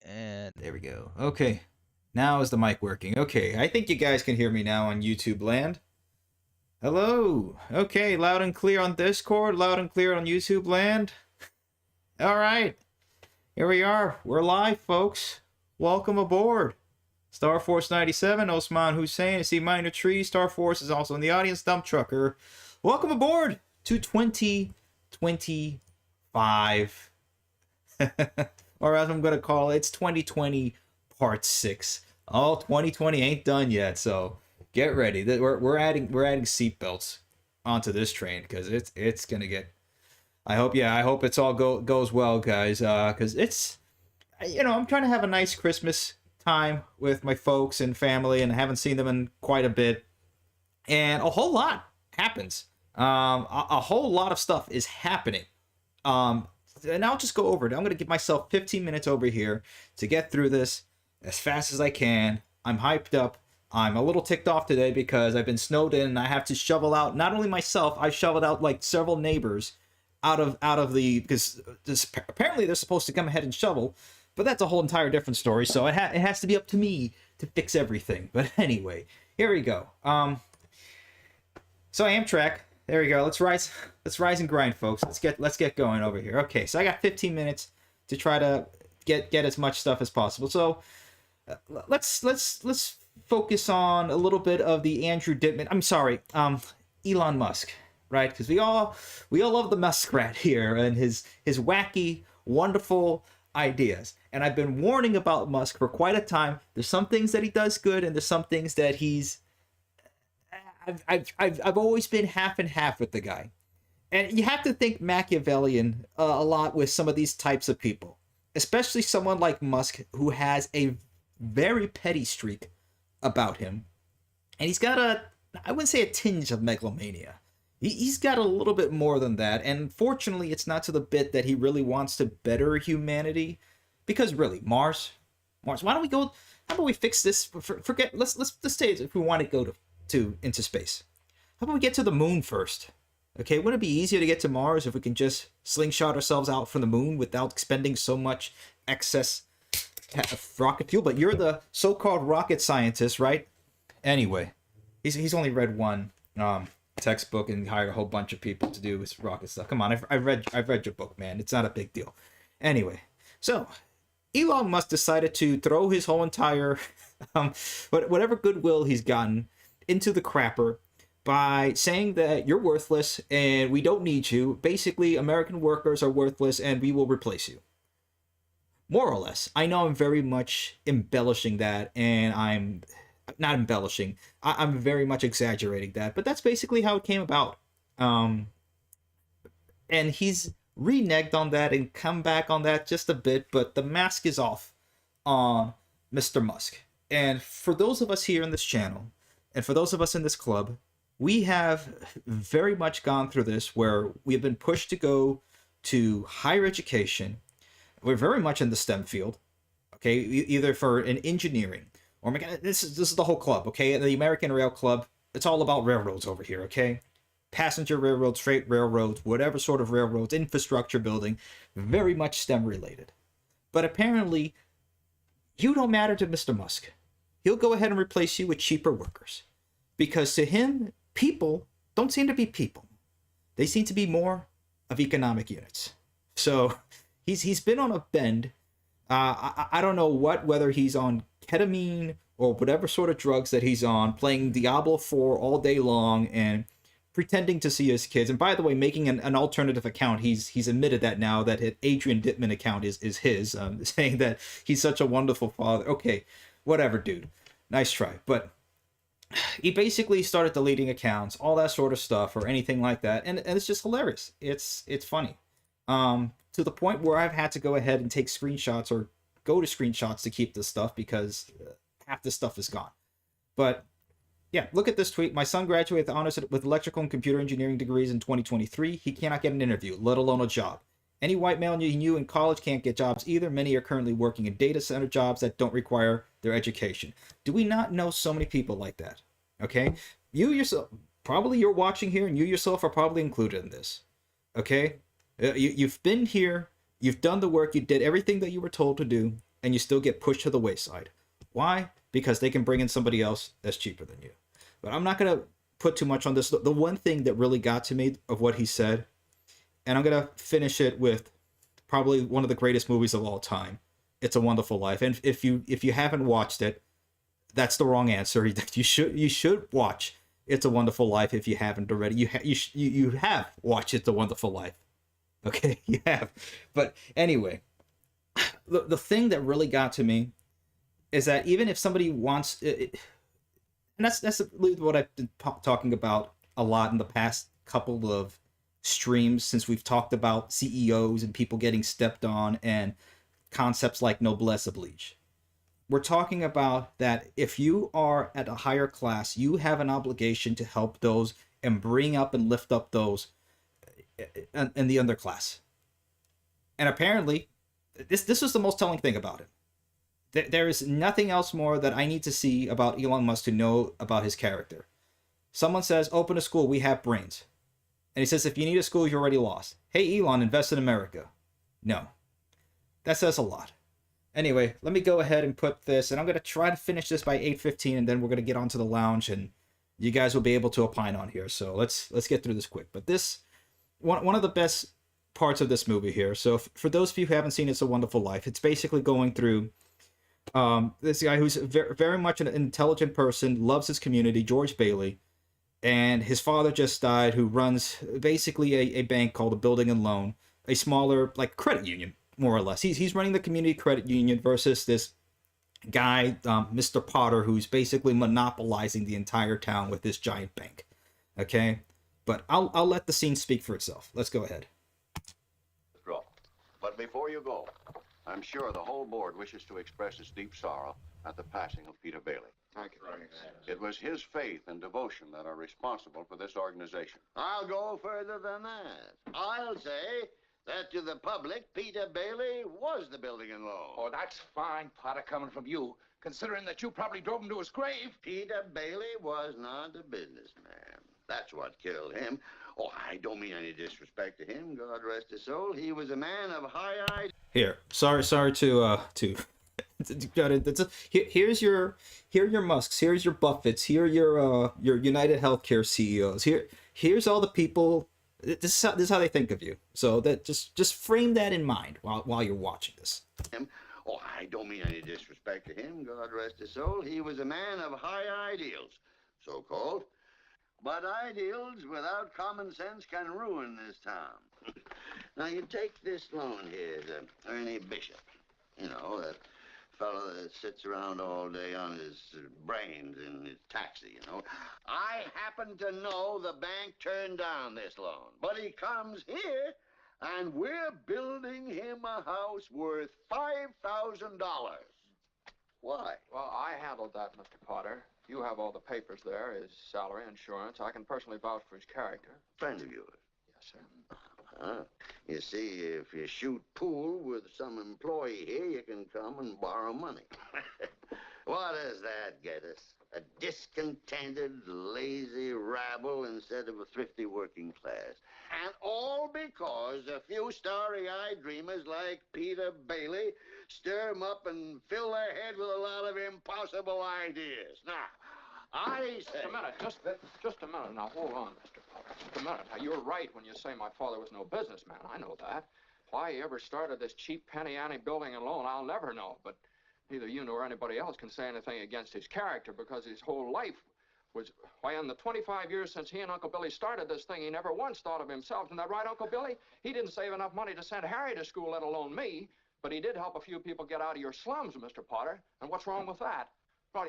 And there we go. Okay. Now is the mic working? Okay, I think you guys can hear me now on YouTube land. Hello. Okay, loud and clear on Discord, loud and clear on YouTube land. All right. Here we are. We're live, folks. Welcome aboard. Star Force 97, Osman Hussein, I see Minor Tree. Star Force is also in the audience. Dump Trucker. Welcome aboard to 2025. Or as I'm going to call it, it's 2020 Part 6. Oh, 2020 ain't done yet, so get ready. We're adding seatbelts onto this train because it's gonna get. I hope it's all goes well, guys. Because it's, I'm trying to have a nice Christmas time with my folks and family, and I haven't seen them in quite a bit, and a whole lot happens. A whole lot of stuff is happening. And I'll just go over it. I'm gonna give myself 15 minutes over here to get through this as fast as I can. I'm hyped up. I'm a little ticked off today because I've been snowed in and I have to shovel out, not only myself, I shoveled out like several neighbors out of the, because apparently they're supposed to come ahead and shovel, but that's a whole entire different story. So it has to be up to me to fix everything. But anyway, here we go. So Amtrak, there we go. Let's rise and grind, folks. Let's get going over here. Okay, so I got 15 minutes to try to get as much stuff as possible. So let's focus on a little bit of the Andrew Dittman. I'm sorry, Elon Musk, right? Because we all love the muskrat here and his wacky, wonderful ideas. And I've been warning about Musk for quite a time. There's some things that he does good, and there's some things that he's. I've always been half and half with the guy, and you have to think Machiavellian a lot with some of these types of people, especially someone like Musk who has a very petty streak about him, and he's got I wouldn't say a tinge of megalomania. He's got a little bit more than that, and fortunately it's not to the bit that he really wants to better humanity, because really, Mars, why don't we go, how about we fix this, forget, let's say if we want to go to into space, how about we get to the moon first? Okay, wouldn't it be easier to get to Mars if we can just slingshot ourselves out from the moon without expending so much excess rocket fuel? But you're the so-called rocket scientist, right? Anyway, he's only read one textbook and hired a whole bunch of people to do his rocket stuff. Come on, I've read your book, man. It's not a big deal. Anyway, so Elon Musk decided to throw his whole entire whatever goodwill he's gotten into the crapper by saying that you're worthless and we don't need you. Basically, American workers are worthless and we will replace you. More or less. I know I'm very much embellishing that, and I'm not embellishing. I'm very much exaggerating that, but that's basically how it came about. And he's reneged on that and come back on that just a bit, but the mask is off on Mr. Musk. And for those of us here in this channel, and for those of us in this club, we have very much gone through this where we have been pushed to go to higher education. We're very much in the STEM field, okay? Either for an engineering or mechanic. This is the whole club, okay? The American Rail Club, it's all about railroads over here, okay? Passenger railroads, freight railroads, whatever sort of railroads, infrastructure building, very much STEM related. But apparently, you don't matter to Mr. Musk. He'll go ahead and replace you with cheaper workers. Because to him, people don't seem to be people. They seem to be more of economic units. So he's been on a bend. I don't know whether he's on ketamine or whatever sort of drugs that he's on, playing Diablo 4 all day long and pretending to see his kids. And by the way, making an alternative account. He's admitted that now, that Adrian Dittman account is his, saying that he's such a wonderful father. Okay, whatever, dude. Nice try. But he basically started deleting accounts, all that sort of stuff, or anything like that, and it's just hilarious. It's funny, to the point where I've had to go ahead and take screenshots or go to screenshots to keep this stuff because half this stuff is gone. But yeah, look at this tweet. My son graduated with honors with electrical and computer engineering degrees in 2023. He cannot get an interview, let alone a job. Any white male you knew in college can't get jobs either. Many are currently working in data center jobs that don't require their education. Do we not know so many people like that? Okay? You yourself, probably you're watching here, and you yourself are probably included in this. Okay? You've been here, you've done the work, you did everything that you were told to do, and you still get pushed to the wayside. Why? Because they can bring in somebody else that's cheaper than you. But I'm not going to put too much on this. The one thing that really got to me of what he said, and I'm going to finish it with probably one of the greatest movies of all time, It's a Wonderful Life. And if you haven't watched it, that's the wrong answer. You should watch It's a Wonderful Life if you haven't already. You have watched It's a Wonderful Life. Okay, you have. But anyway, the thing that really got to me is that even if somebody wants it, and that's really what I've been talking about a lot in the past couple of streams, since we've talked about CEOs and people getting stepped on and concepts like noblesse oblige. We're talking about that if you are at a higher class, you have an obligation to help those and bring up and lift up those in the underclass. And apparently, this was the most telling thing about it. There is nothing else more that I need to see about Elon Musk to know about his character. Someone says, open a school, we have brains. And he says, if you need a school, you're already lost. Hey, Elon, invest in America. No. That says a lot. Anyway, let me go ahead and put this, and I'm going to try to finish this by 8:15, and then we're going to get onto the lounge, and you guys will be able to opine on here. So let's get through this quick. But this, one of the best parts of this movie here. So for those of you who haven't seen It's a Wonderful Life, it's basically going through this guy who's very much an intelligent person, loves his community, George Bailey, and his father just died, who runs basically a bank called a Building and Loan, a smaller like credit union, more or less. He's running the community credit union versus this guy, Mr. Potter, who's basically monopolizing the entire town with this giant bank. Okay, but I'll let the scene speak for itself. Let's go ahead. But before you go, I'm sure the whole board wishes to express its deep sorrow at the passing of Peter Bailey. Thank you. It was his faith and devotion that are responsible for this organization. I'll go further than that. I'll say that to the public, Peter Bailey was the Building and Loan. Oh, that's fine, Potter, coming from you, considering that you probably drove him to his grave. Peter Bailey was not a businessman. That's what killed him. Oh, I don't mean any disrespect to him. God rest his soul. He was a man of high ideals. Here, sorry to here's your Musks, here's your Buffetts, here are your United Healthcare CEOs. Here's all the people. This is how they think of you. So that just frame that in mind while you're watching this. Oh, I don't mean any disrespect to him. God rest his soul. He was a man of high ideals, so-called. But ideals without common sense can ruin this town. Now, you take this loan here to Ernie Bishop. You know, that fellow that sits around all day on his brains in his taxi, you know. I happen to know the bank turned down this loan. But he comes here, and we're building him a house worth $5,000. Why? Well, I handled that, Mr. Potter. You have all the papers there, his salary, insurance. I can personally vouch for his character. Friend of yours? Yes, sir. You see, if you shoot pool with some employee here, you can come and borrow money. What does that get us? A discontented, lazy rabble instead of a thrifty working class. And all because a few starry-eyed dreamers like Peter Bailey stir 'em up and fill their head with a lot of impossible ideas. Now, I say... Just a minute. Now, hold on, Mr. Potter. Just a minute. Now, you're right when you say my father was no businessman. I know that. Why he ever started this cheap penny-ante Building and Loan, I'll never know. But neither you nor anybody else can say anything against his character, because his whole life was... Why, in the 25 years since he and Uncle Billy started this thing, he never once thought of himself. Isn't that right, Uncle Billy? He didn't save enough money to send Harry to school, let alone me. But he did help a few people get out of your slums, Mr. Potter. And what's wrong with that? Well,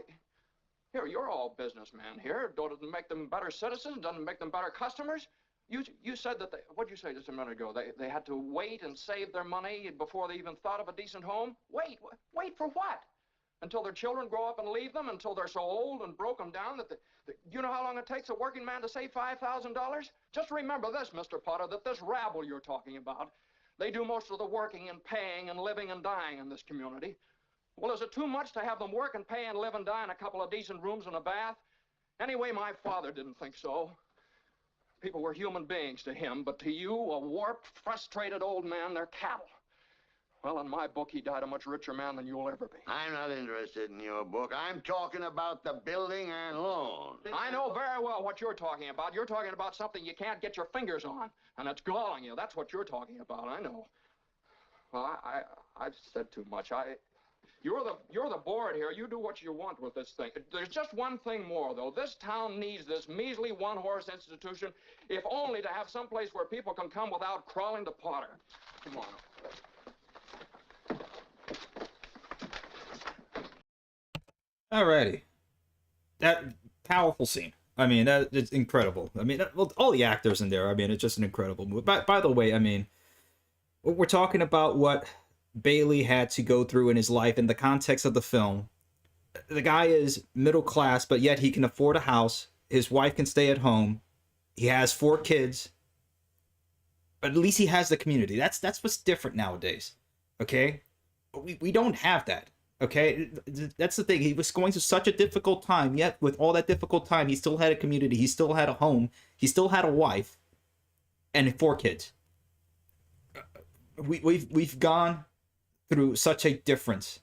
here, you're all businessmen here. Doesn't make them better citizens? Doesn't make them better customers? You said that what'd you say just a minute ago? They had to wait and save their money before they even thought of a decent home? Wait for what? Until their children grow up and leave them? Until they're so old and broken down that you know how long it takes a working man to save $5,000? Just remember this, Mr. Potter, that this rabble you're talking about, they do most of the working and paying and living and dying in this community. Well, is it too much to have them work and pay and live and die in a couple of decent rooms and a bath? Anyway, my father didn't think so. People were human beings to him, but to you, a warped, frustrated old man, they're cattle. Well, in my book, he died a much richer man than you'll ever be. I'm not interested in your book. I'm talking about the building and loan. I know very well what you're talking about. You're talking about something you can't get your fingers on, and it's galling you. That's what you're talking about, I know. Well, I've said too much. You're the board here. You do what you want with this thing. There's just one thing more, though. This town needs this measly one-horse institution, if only to have some place where people can come without crawling to Potter. Come on. Alrighty. That powerful scene. I mean, it's incredible. I mean, well, all the actors in there, I mean, it's just an incredible movie. By the way, I mean, we're talking about what Bailey had to go through in his life in the context of the film. The guy is middle class, but yet he can afford a house. His wife can stay at home. He has 4 kids. But at least he has the community. That's what's different nowadays. Okay? We don't have that. Okay? That's the thing. He was going through such a difficult time, yet with all that difficult time, he still had a community. He still had a home. He still had a wife. And 4 kids. We've gone through such a difference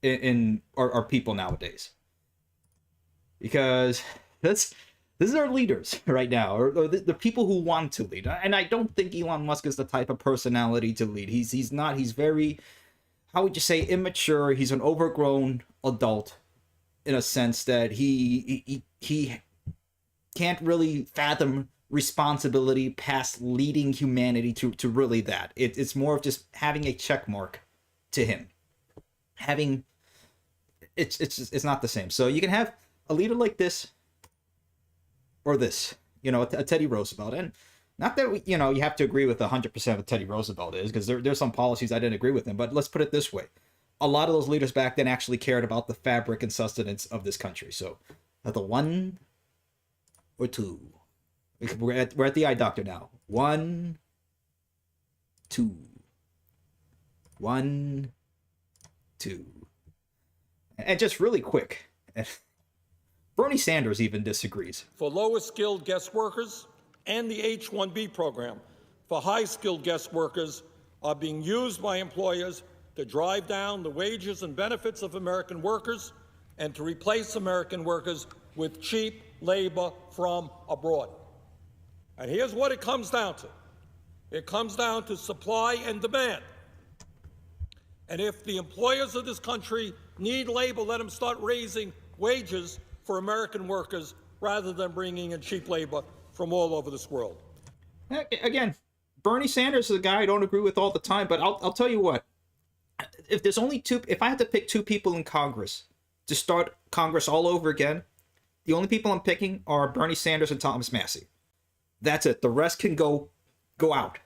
in our people nowadays, because this is our leaders right now, or the people who want to lead. And I don't think Elon Musk is the type of personality to lead. He's not. He's very, how would you say, immature. He's an overgrown adult in a sense that he can't really fathom responsibility past leading humanity to really that. It's more of just having a check mark to him. It's not the same. So you can have a leader like this or this, a Teddy Roosevelt. And not that you have to agree with 100% of Teddy Roosevelt is, because there's some policies I didn't agree with him, but let's put it this way. A lot of those leaders back then actually cared about the fabric and sustenance of this country. So the 1 or 2. We're at the eye doctor now. 1, 2. 1, 2. And just really quick, Bernie Sanders even disagrees. For lower skilled guest workers and the H-1B program for high skilled guest workers are being used by employers to drive down the wages and benefits of American workers and to replace American workers with cheap labor from abroad. And here's what it comes down to. It comes down to supply and demand. And if the employers of this country need labor, let them start raising wages for American workers rather than bringing in cheap labor from all over this world. Again, Bernie Sanders is a guy I don't agree with all the time, but I'll tell you what. If there's only 2, if I had to pick 2 people in Congress to start Congress all over again, the only people I'm picking are Bernie Sanders and Thomas Massey. That's it. The rest can go out.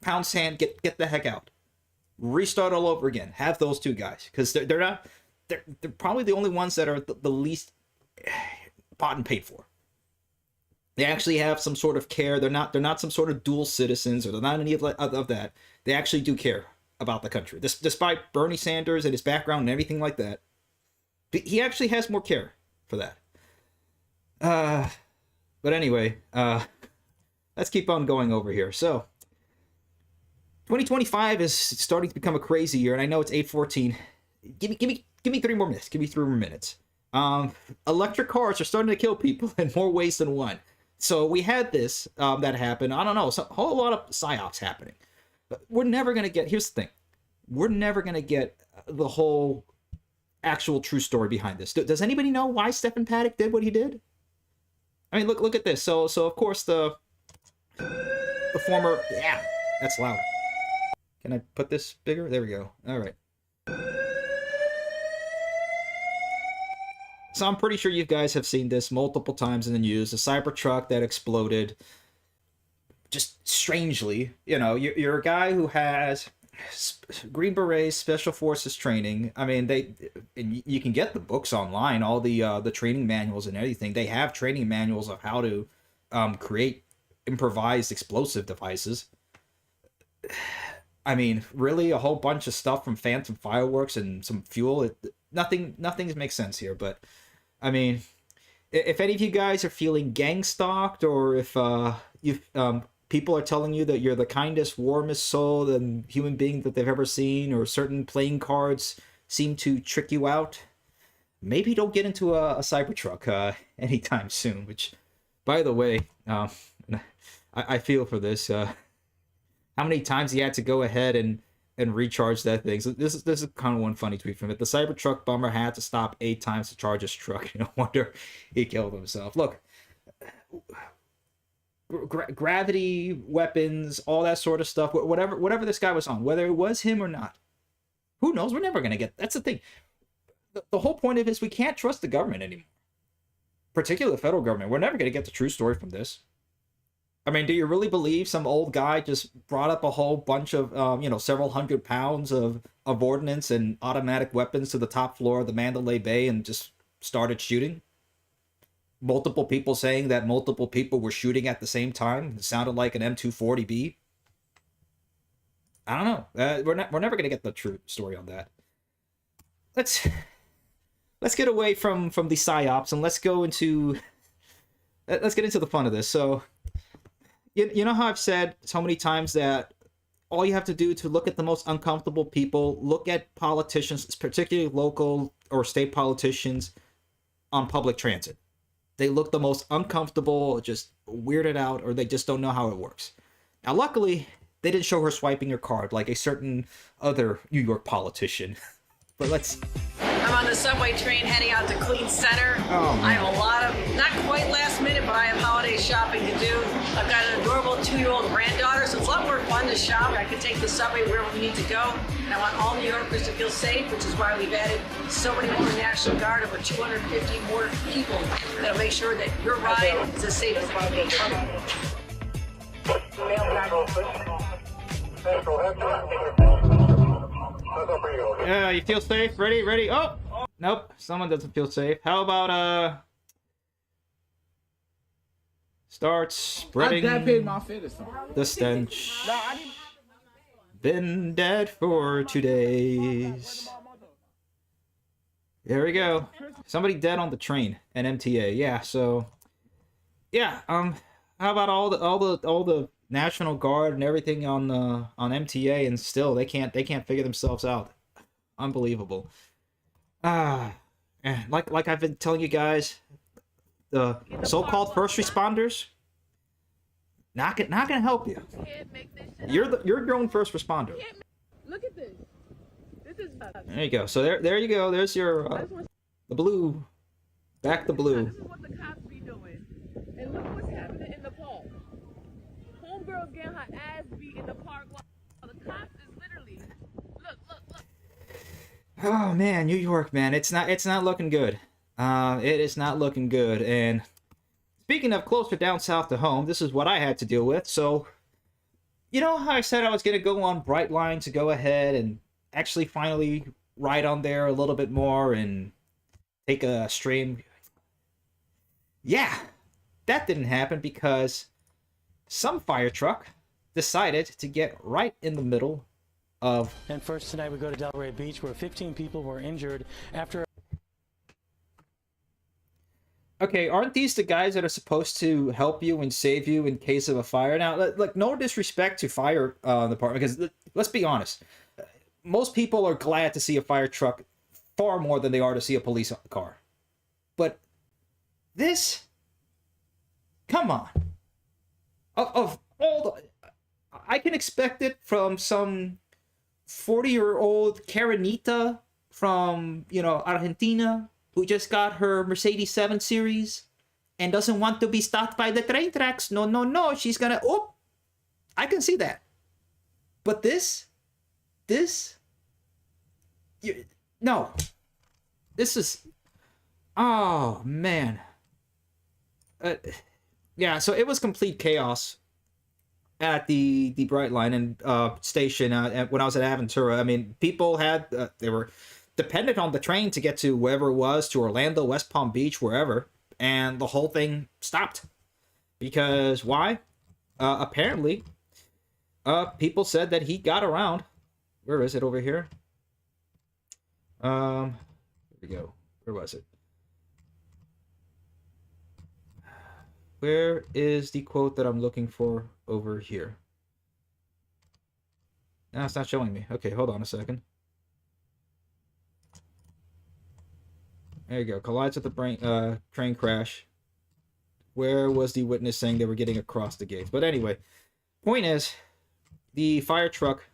Pound sand, get the heck out. Restart all over again. Have those 2 guys, because they're probably the only ones that are the least bought and paid for. They actually have some sort of care. They're not some sort of dual citizens, or they're not any of that. They actually do care about the country. Despite Bernie Sanders and his background and everything like that, he actually has more care for that. But anyway, let's keep on going over here. So 2025 is starting to become a crazy year, and I know it's 8:14. Give me 3 more minutes. Give me 3 more minutes. Electric cars are starting to kill people in more ways than one. So we had this that happened. I don't know, a whole lot of psyops happening. But we're never gonna get. Here's the thing: we're never gonna get the whole actual true story behind this. Does anybody know why Stephen Paddock did what he did? I mean, look at this. So of course the former, yeah, that's loud. Can I put this bigger? There we go. All right. So I'm pretty sure you guys have seen this multiple times in the news. The Cybertruck that exploded. Just strangely, you're a guy who has Green Berets, Special Forces training. I mean, you can get the books online, all the training manuals and everything. They have training manuals of how to create improvised explosive devices. I mean, really, a whole bunch of stuff from Phantom fireworks and some fuel. Nothing makes sense here. But I mean, if any of you guys are feeling gang stalked, or if you've people are telling you that you're the kindest, warmest soul and human being that they've ever seen, or certain playing cards seem to trick you out, maybe don't get into a Cybertruck anytime soon. Which, by the way, I feel for this. How many times he had to go ahead and recharge that thing? So this is kind of one funny tweet from it. The Cybertruck bummer had to stop 8 times to charge his truck. No wonder he killed himself. Look, gravity weapons, all that sort of stuff. Whatever this guy was on, whether it was him or not, who knows? We're never gonna get. That's the thing. The whole point of it is we can't trust the government anymore, particularly the federal government. We're never gonna get the true story from this. I mean, do you really believe some old guy just brought up a whole bunch of, several hundred pounds of ordnance and automatic weapons to the top floor of the Mandalay Bay and just started shooting? Multiple people saying that multiple people were shooting at the same time. It sounded like an M240B. I don't know. We're never gonna get the true story on that. Let's get away from the psyops and let's get into the fun of this. So. You know how I've said so many times that all you have to do to look at the most uncomfortable people, look at politicians, particularly local or state politicians, on public transit. They look the most uncomfortable, just weirded out, or they just don't know how it works. Now, luckily, they didn't show her swiping her card like a certain other New York politician. But I'm on the subway train heading out to Queens Center. Oh, I have a lot of, not quite last minute, but I have holiday shopping to do. I've got an adorable 2-year-old granddaughter, so it's a lot more fun to shop. I can take the subway wherever we need to go. And I want all New Yorkers to feel safe, which is why we've added so many more National Guard, over 250 more people that'll make sure that your ride is as safe as it can be. Yeah, you feel safe? Ready? Oh! Nope, someone doesn't feel safe. How about, start spreading the stench. Been dead for 2 days. There we go. Somebody dead on the train at MTA. Yeah, so... Yeah, how about all the National Guard and everything on MTA, and still they can't figure themselves out. Unbelievable. Like I've been telling you guys, the so-called first responders not gonna help you. You're your own first responder. Look at this. This is. There you go. So there you go. There's your the blue. Back the blue. This is what the cops be doing, and look what's happening in the park. Homegirl's getting her ass beat in the park while the cops is literally look. Oh man, New York, man, it's not looking good. It is not looking good. And speaking of closer down south to home, this is what I had to deal with. So, you know how I said I was gonna go on Brightline to go ahead and actually finally ride on there a little bit more and take a stream? Yeah, that didn't happen because some fire truck decided to get right in the middle of... And first tonight we go to Delray Beach, where 15 people were injured after... Okay, aren't these the guys that are supposed to help you and save you in case of a fire? Now, like, no disrespect to fire department, because let's be honest, most people are glad to see a fire truck far more than they are to see a police car. But this... Come on. Of all the... I can expect it from some 40-year-old Karenita from, Argentina, who just got her Mercedes 7 Series and doesn't want to be stopped by the train tracks. No. She's gonna... Oh! I can see that. But this... No. This is... Oh, man. Yeah, so it was complete chaos at the Brightline and station when I was at Aventura. I mean, people had they were dependent on the train to get to wherever it was, to Orlando, West Palm Beach, wherever, and the whole thing stopped. Because why? Apparently, people said that he got around. Where is it over here? Here we go. Where was it? Where is the quote that I'm looking for? over here. No, it's not showing me. Okay, hold on a second. There you go. Collides with the train crash. Where was the witness saying they were getting across the gates? But anyway, point is, the fire truck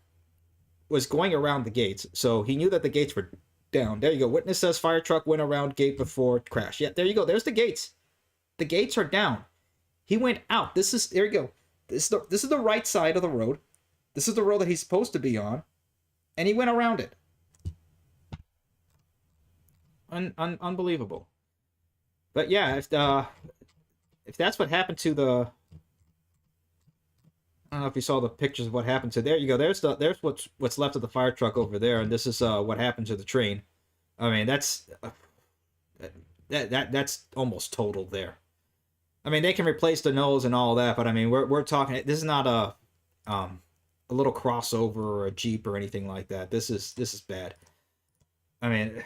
was going around the gates, so he knew that the gates were down. There you go. Witness says fire truck went around gate before crash. Yeah, there you go. There's the gates. The gates are down. He went out. There you go. This is the right side of the road. This is the road that he's supposed to be on, and he went around it. Unbelievable. But yeah, if that's what happened to the, I don't know if you saw the pictures of what happened to. There you go. There's what's left of the fire truck over there, and this is what happened to the train. I mean, that's almost total there. I mean, they can replace the nose and all that, but I mean, we're talking. This is not a little crossover or a Jeep or anything like that. This is bad. I mean,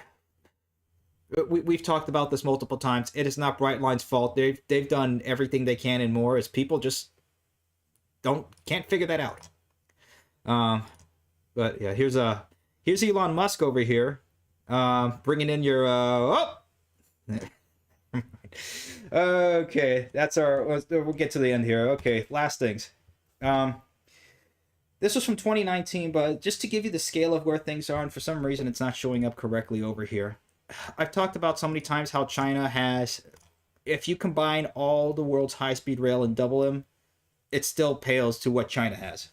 we've talked about this multiple times. It is not Brightline's fault. They've done everything they can and more. As people just can't figure that out. But yeah, here's Elon Musk over here, bringing in your Okay, we'll get to the end here. Okay, last things. This was from 2019, but just to give you the scale of where things are, and for some reason it's not showing up correctly over here. I've talked about so many times how China has, if you combine all the world's high-speed rail and double them, it still pales to what China has.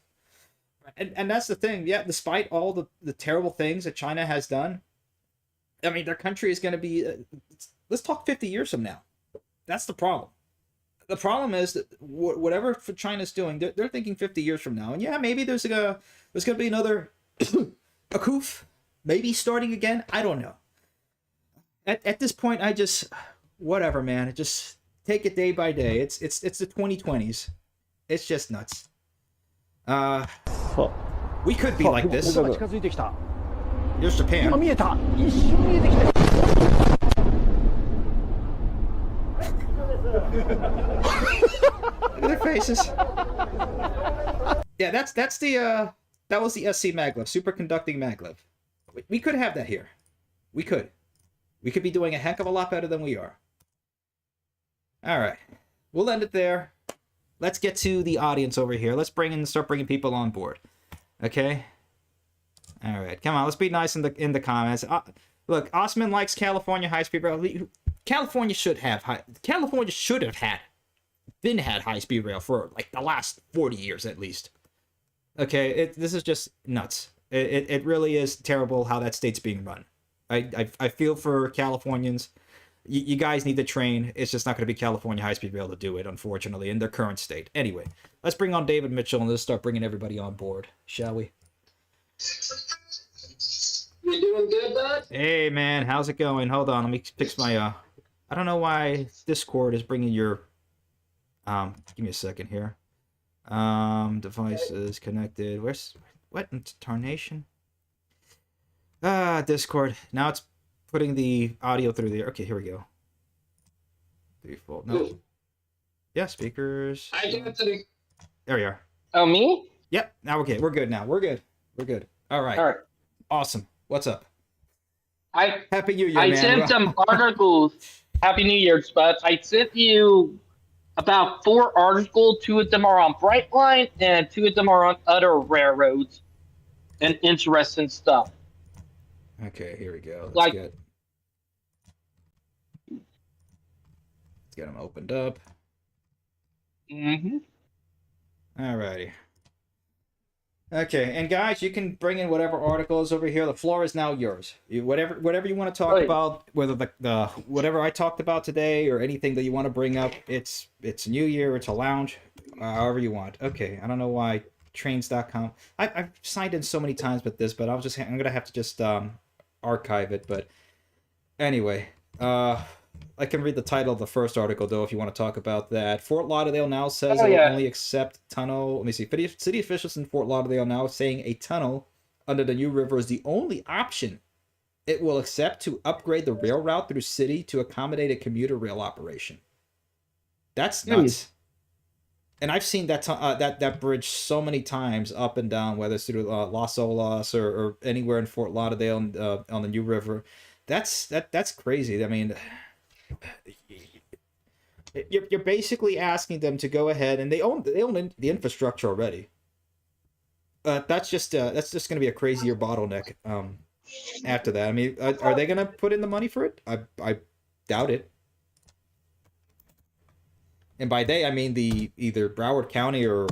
And that's the thing. Yeah, despite all the terrible things that China has done, I mean, their country is going to be, let's talk 50 years from now. That's the problem. The problem is that whatever China's doing, they're thinking 50 years from now. And yeah, maybe there's going to be another a coup, maybe starting again. I don't know. At this point, I just, whatever, man. Just take it day by day. It's the 2020s. It's just nuts. We could be like this. Here's Japan. Look at their faces. Yeah, that was the SC maglev, superconducting maglev. We could have that here. We could be doing a heck of a lot better than we are. All right, we'll end it there. Let's get to the audience over here. Let's start bringing people on board. Okay. All right, come on. Let's be nice in the comments. Look, Osman likes California high-speed rail. California should have had high-speed rail for like the last 40 years at least. Okay, this is just nuts. It really is terrible how that state's being run. I feel for Californians. You guys need to train. It's just not going to be California high-speed rail to do it, unfortunately, in their current state. Anyway, let's bring on David Mitchell and let's start bringing everybody on board, shall we? You doing good, bud? Hey, man, how's it going? Hold on, let me fix my, I don't know why Discord is bringing your, give me a second here. Devices connected. What in tarnation? Discord. Now it's putting the audio through there. Okay, here we go. Default. No. Yeah, speakers. I get to the... There we are. Oh, me? Yep. Now okay, we're good now. We're good. All right. All right. Awesome. What's up? Happy New Year, I man. sent some articles. Happy New Year, Spuds. I sent you about 4 articles. 2 of them are on Brightline, and 2 of them are on other railroads and interesting stuff. Okay, here we go. Let's get them opened up. Mm-hmm. Alrighty. Okay, and guys, you can bring in whatever articles over here. The floor is now yours. Whatever you want to talk about, whether the whatever I talked about today or anything that you want to bring up, it's New Year, it's a lounge, however you want. Okay, I don't know why trains.com. I've signed in so many times with this, but I'm gonna have to just archive it. But anyway, I can read the title of the first article, though, if you want to talk about that. Fort Lauderdale now says it will only accept tunnel. Let me see. City officials in Fort Lauderdale now saying a tunnel under the new river is the only option it will accept to upgrade the rail route through city to accommodate a commuter rail operation. That's nuts. And I've seen that bridge so many times up and down, whether it's through Las Olas or anywhere in Fort Lauderdale on the New River. That's crazy. I mean, you're basically asking them to go ahead, and they own the infrastructure already. That's just going to be a crazier bottleneck. After that, I mean, are they going to put in the money for it? I doubt it. And by they, I mean either Broward County or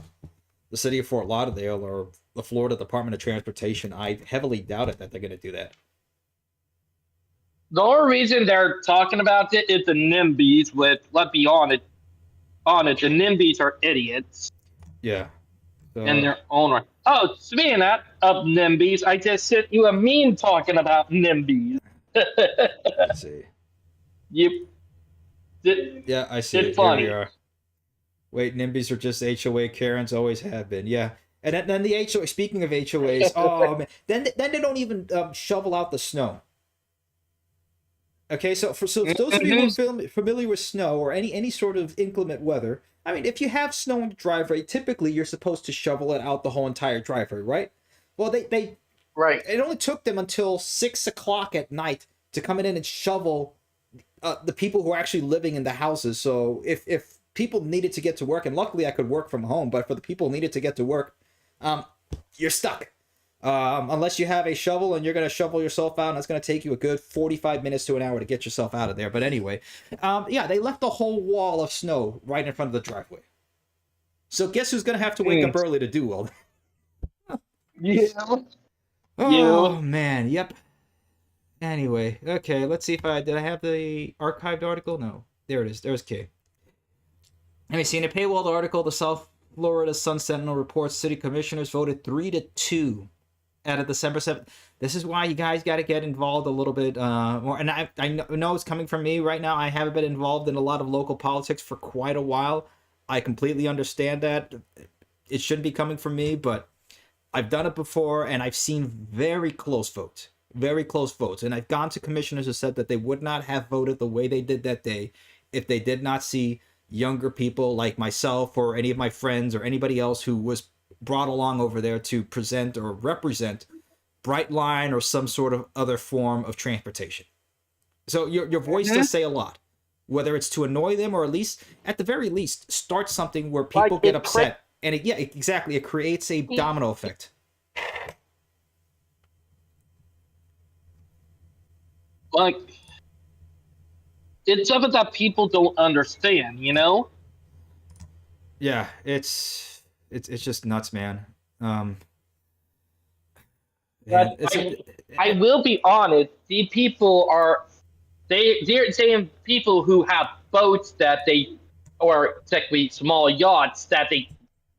the city of Fort Lauderdale or the Florida Department of Transportation. I heavily doubt it that they're going to do that. The only reason they're talking about it is the NIMBYs. Let's be honest, the NIMBYs are idiots. Yeah. In their own right. Oh, speaking of NIMBYs, I just sent you a meme talking about NIMBYs. Let's see. Yep. Yeah, I see it. Funny. Here we are. Wait, NIMBYs are just HOA Karens, always have been. Yeah. And then the HOA, speaking of HOAs, oh man, then they don't even shovel out the snow. Okay, so those of you who are familiar with snow or any sort of inclement weather, I mean, if you have snow in the driveway, typically you're supposed to shovel it out the whole entire driveway, right? Well, they right. It only took them until 6 o'clock at night to come in and shovel the people who are actually living in the houses. So if people needed to get to work, and luckily I could work from home, but for the people who needed to get to work, you're stuck. Unless you have a shovel and you're going to shovel yourself out, and it's going to take you a good 45 minutes to an hour to get yourself out of there. But anyway, yeah, they left a whole wall of snow right in front of the driveway. So guess who's going to have to wake up early to do all that? Yeah. Oh, man. Yep. Anyway, okay, let's see if did I have the archived article? No. There it is. There's K. Let me see. In a paywalled article, the South Florida Sun Sentinel reports city commissioners voted 3-2 at a December 7th. This is why you guys got to get involved a little bit more. And I know it's coming from me right now. I haven't been involved in a lot of local politics for quite a while. I completely understand that. It shouldn't be coming from me, but I've done it before, and I've seen very close votes. Very close votes. And I've gone to commissioners who said that they would not have voted the way they did that day if they did not see younger people like myself or any of my friends or anybody else who was brought along over there to present or represent Brightline or some sort of other form of transportation. So your voice does say a lot, whether it's to annoy them or at the very least, start something where people get upset. And exactly. It creates a domino effect. Like, it's something that people don't understand, you know? Yeah, it's just nuts, man. I will be honest. These people they're saying people who have boats or technically small yachts that they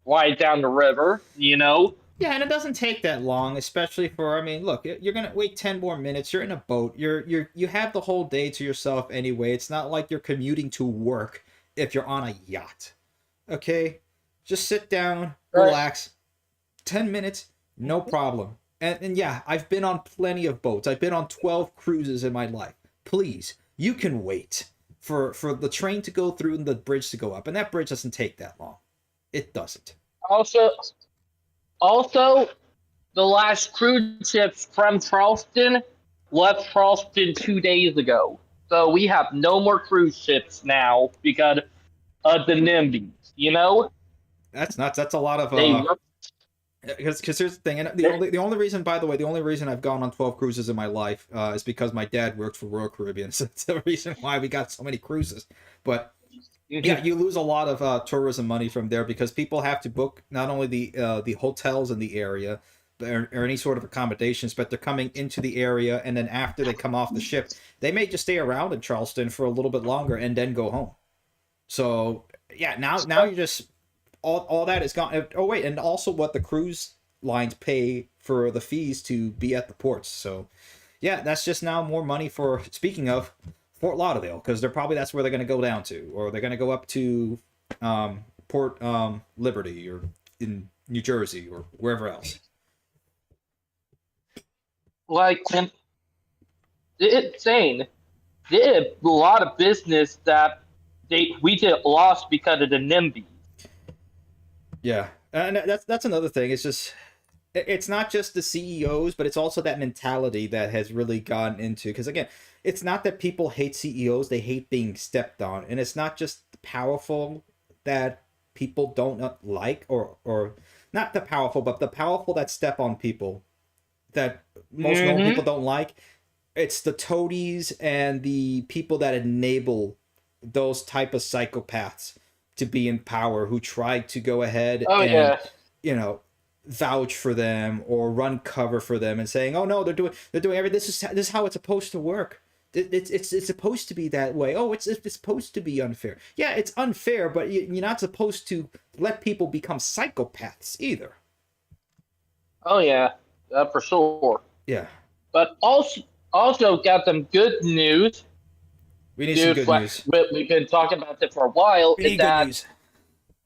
ride down the river, you know? Yeah, and it doesn't take that long, especially for, I mean, look, you're going to wait 10 more minutes, you're in a boat, you have the whole day to yourself anyway. It's not like you're commuting to work if you're on a yacht. Okay? Just sit down, relax. 10 minutes, no problem. And yeah, I've been on plenty of boats. I've been on 12 cruises in my life. Please, you can wait for the train to go through and the bridge to go up. And that bridge doesn't take that long. It doesn't. Also, the last cruise ships from Charleston left Charleston 2 days ago. So we have no more cruise ships now because of the NIMBYs, you know? That's nuts. That's a lot of... Because here's the thing, and the only reason, by the way, the only reason I've gone on 12 cruises in my life is because my dad worked for Royal Caribbean. So that's the reason why we got so many cruises. But yeah, you lose a lot of tourism money from there because people have to book not only the hotels in the area or any sort of accommodations, but they're coming into the area, and then after they come off the ship, they may just stay around in Charleston for a little bit longer and then go home. So yeah, now you're just all that is gone. Oh wait, and also what the cruise lines pay for the fees to be at the ports. So yeah, that's just now more money for, speaking of, Fort Lauderdale, because that's where they're going to go down to, or they're going to go up to Port Liberty or in New Jersey or wherever else. Like, it's insane. They had a lot of business that we did lost because of the NIMBY. Yeah, and that's another thing. It's just it's not just the CEOs, but it's also that mentality that has really gotten into. Because again, it's not that people hate CEOs; they hate being stepped on, and it's not just the powerful that people don't like, or not the powerful, but the powerful that step on people that most normal people don't like. It's the toadies and the people that enable those type of psychopaths to be in power, who try to go ahead Oh and yeah. vouch for them or run cover for them and saying, "Oh no, they're doing everything. This is how it's supposed to work. It's supposed to be that way. Oh, it's supposed to be unfair. Yeah, it's unfair, but you're not supposed to let people become psychopaths either." Oh yeah. For sure. Yeah, But also got some good news. we need some good news. We've been talking about this for a while. We Is need good that news.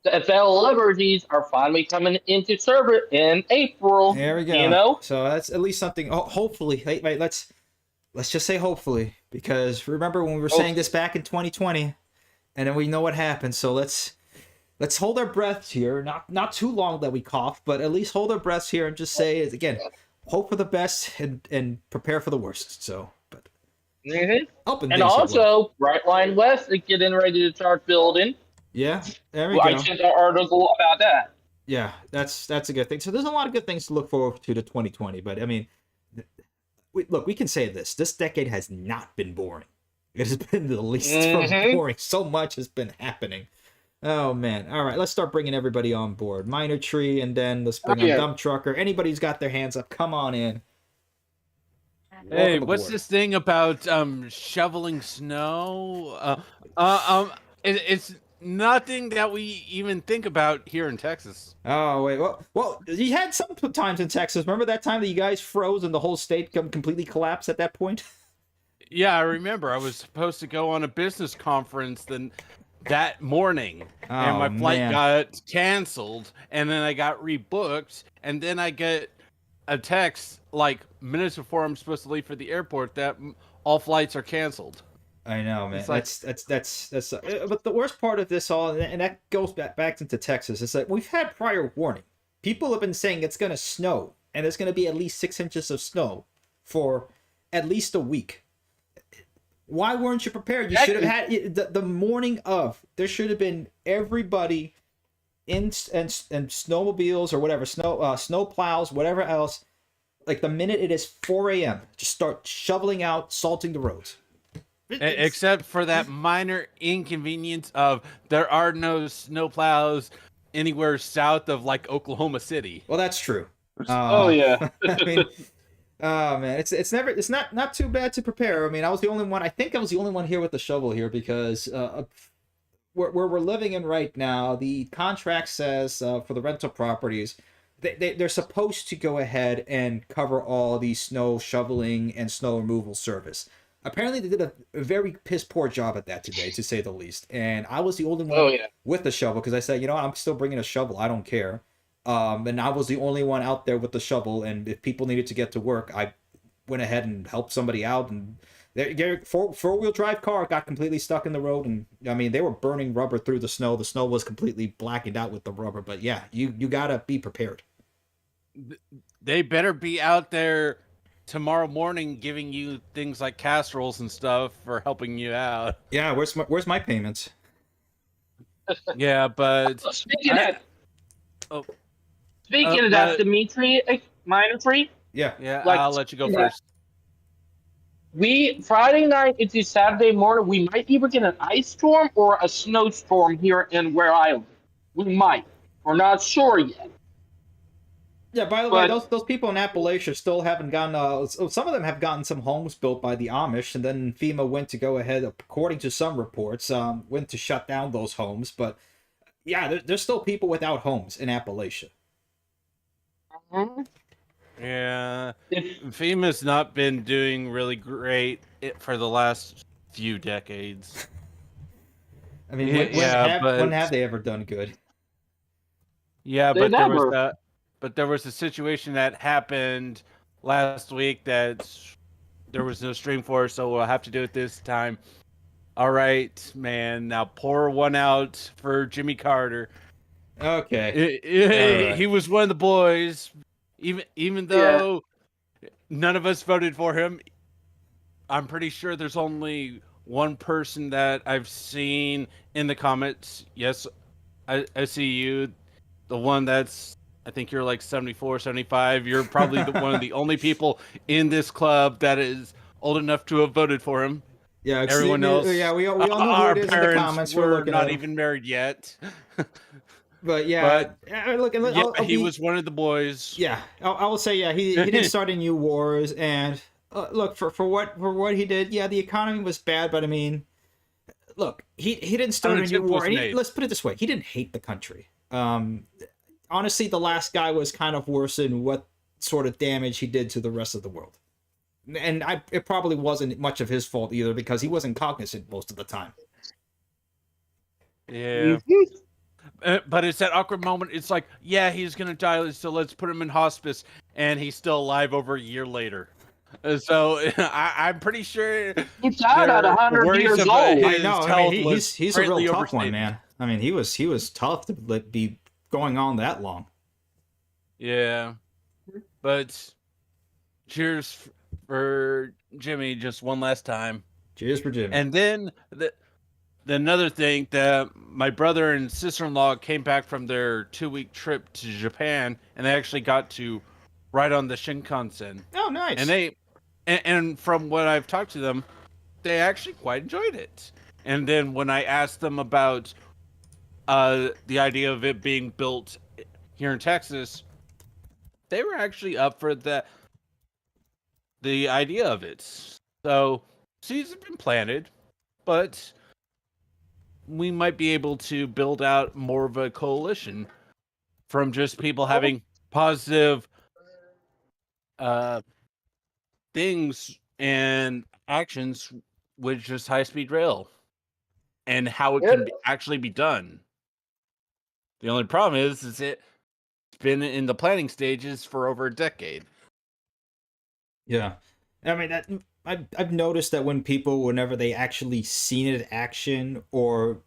the celebrities are finally coming into service in April. There we go. You know? So that's at least something. Hopefully, wait, let's just say hopefully, because remember when we were saying this back in 2020, and then we know what happened. So let's hold our breaths here. Not too long that we cough, but at least hold our breaths here and just say it again. Hope for the best and prepare for the worst. So, but And also, Brightline West is getting ready to start building. yeah, there we go. I sent an article about that. Yeah, that's a good thing. So there's a lot of good things to look forward to 2020. But I mean, we can say this decade has not been boring. It has been the least boring. So much has been happening. Oh man! All right, let's start bringing everybody on board. Minor Tree, and then let's bring on Dump Trucker. Anybody who's got their hands up, come on in. Hey, what's this thing about shoveling snow? It's nothing that we even think about here in Texas. Oh wait, well, you had some times in Texas. Remember that time that you guys froze and the whole state completely collapsed at that point? Yeah, I remember. I was supposed to go on a business conference that morning, and my flight got canceled, and then I got rebooked, and then I get a text like minutes before I'm supposed to leave for the airport that all flights are canceled. I know, man. It's like, that's. But the worst part of this all, and that goes back into Texas, is that we've had prior warning. People have been saying it's going to snow, and there's going to be at least 6 inches of snow for at least a week. Why weren't you prepared? You should have had the morning of. There should have been everybody in and snowmobiles or whatever, snow plows, whatever else. Like the minute it is 4 a.m., just start shoveling out, salting the roads. Except for that minor inconvenience of there are no snow plows anywhere south of like Oklahoma City. Well, that's true. Oh yeah. I mean, oh man, it's not too bad to prepare. I mean, I was the only one. I think I was the only one here with the shovel here because where we're living in right now, the contract says for the rental properties, they're supposed to go ahead and cover all the snow shoveling and snow removal service. Apparently, they did a very piss poor job at that today, to say the least. And I was the only one with the shovel because I said, I'm still bringing a shovel. I don't care. And I was the only one out there with the shovel. And if people needed to get to work, I went ahead and helped somebody out. And their four-wheel drive car got completely stuck in the road. And I mean, they were burning rubber through the snow. The snow was completely blackened out with the rubber. But yeah, you gotta be prepared. They better be out there tomorrow morning giving you things like casseroles and stuff for helping you out. Yeah, where's my payments? Yeah, but Speaking of that, Dimitri, Minor Tree. Yeah, I'll let you go first. Friday night into Saturday morning, we might either get an ice storm or a snowstorm here in where I live. We might. We're not sure yet. Yeah, by the way, those people in Appalachia still haven't gotten. Some of them have gotten some homes built by the Amish, and then FEMA went to go ahead, according to some reports, went to shut down those homes. But yeah, there's still people without homes in Appalachia. Yeah, FEMA's not been doing really great for the last few decades. I mean, when have they ever done good? Yeah, but there was a situation that happened last week that there was no stream for, so we'll have to do it this time. All right, man. Now pour one out for Jimmy Carter. Okay. He was one of the boys, even though none of us voted for him. I'm pretty sure there's only one person that I've seen in the comments. Yes, I see you. The one that's, I think you're like 74, 75. You're probably one of the only people in this club that is old enough to have voted for him. Yeah, Everyone else. Yeah, we all know who our it is in the parents comments. We're were looking not at even married yet. But yeah, look, he was one of the boys. Yeah, I will say, yeah, he didn't start any new wars, and look for what he did. Yeah, the economy was bad, but I mean, look, he didn't start a new war. And let's put it this way: he didn't hate the country. Honestly, the last guy was kind of worse in what sort of damage he did to the rest of the world, and it probably wasn't much of his fault either because he wasn't cognizant most of the time. Yeah. But it's that awkward moment. It's like, yeah, he's gonna die, so let's put him in hospice, and he's still alive over a year later. So I'm pretty sure he died at 100 years old. I know. I mean, he's a real tough one, man. I mean, he was tough to be going on that long. Yeah, but cheers for Jimmy just one last time. Cheers for Jimmy. And then another thing, that my brother and sister-in-law came back from their 2-week trip to Japan, and they actually got to ride on the Shinkansen. Oh, nice. And and from what I've talked to them, they actually quite enjoyed it. And then when I asked them about the idea of it being built here in Texas, they were actually up for the idea of it. So seeds have been planted, but we might be able to build out more of a coalition from just people having positive things and actions with just high-speed rail and how it can actually be done. The only problem is it's been in the planning stages for over a decade. Yeah. I mean, I've noticed that whenever they actually seen it in action, or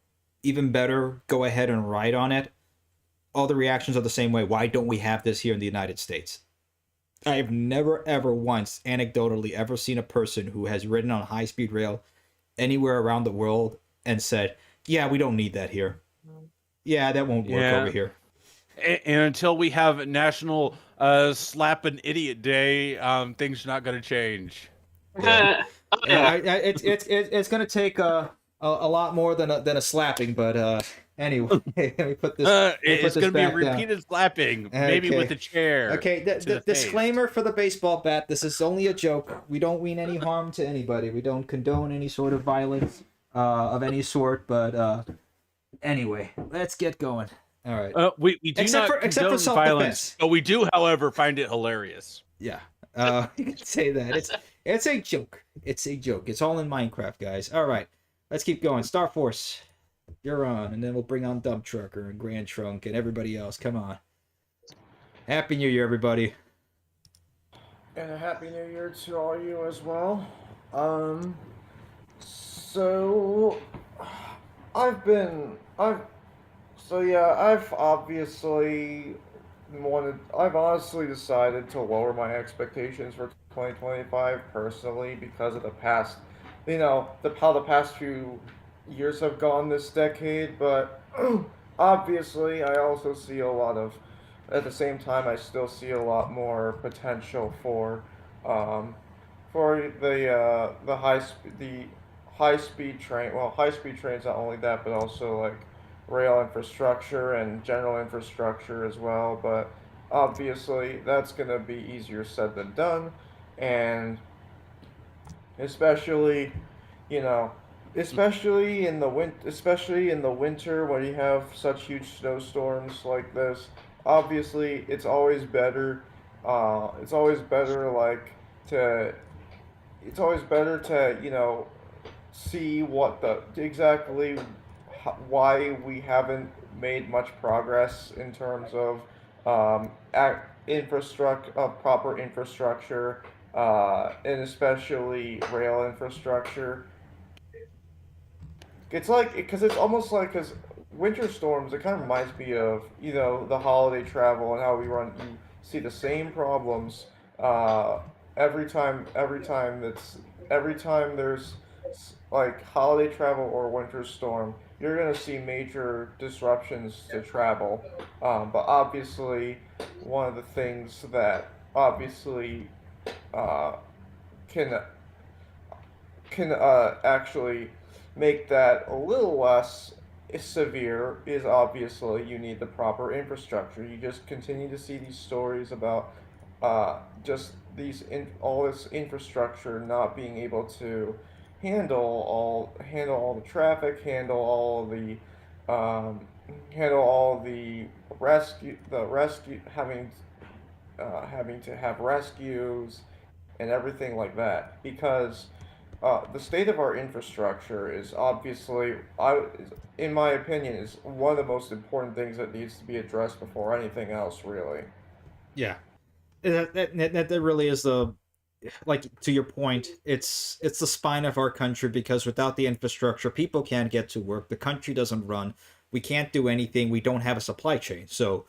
even better, go ahead and ride on it, all the reactions are the same way. Why don't we have this here in the United States? I've never, ever once, anecdotally, ever seen a person who has ridden on high-speed rail anywhere around the world and said, yeah, we don't need that here. Yeah, that won't work over here. And until we have National Slap an Idiot Day, things are not going to change. Yeah. It's going to take a lot more than a slapping, but anyway, let me put this. It's going to be repeated slapping, maybe with a chair. Okay, the disclaimer for the baseball bat: this is only a joke. We don't mean any harm to anybody. We don't condone any sort of violence of any sort. But anyway, let's get going. All right. We do except for self-defense, but we do, however, find it hilarious. Yeah. You can say that. It's a joke. It's a joke. It's all in Minecraft, guys. All right. Let's keep going. Star Force, you're on, and then we'll bring on Dump Trucker and Grand Trunk and everybody else. Come on. Happy New Year, everybody. And a Happy New Year to all you as well. I've honestly decided to lower my expectations for 2025 personally because of the past, how the past few years have gone this decade, but obviously I also see at the same time, I still see a lot more potential for the high speed train. Well, high speed trains, not only that, but also like rail infrastructure and general infrastructure as well. But obviously, that's gonna be easier said than done, and especially in the winter when you have such huge snowstorms like this. Obviously, it's always better to see why we haven't made much progress in terms of proper infrastructure, and especially rail infrastructure. It's like, because it's almost like, because winter storms, it kind of reminds me of, the holiday travel and how you see the same problems uh, every time there's like holiday travel or winter storm, you're gonna see major disruptions to travel. But obviously, one of the things that obviously uh, can actually make that a little less severe is obviously you need the proper infrastructure. You just continue to see these stories about just all this infrastructure not being able to handle all the traffic, um, handle all the rescue having to have rescues and everything like that because the state of our infrastructure is obviously, in my opinion, is one of the most important things that needs to be addressed before anything else, really. Yeah, that really is the, like, to your point, it's the spine of our country, because without the infrastructure, people can't get to work, the country doesn't run, we can't do anything, we don't have a supply chain. So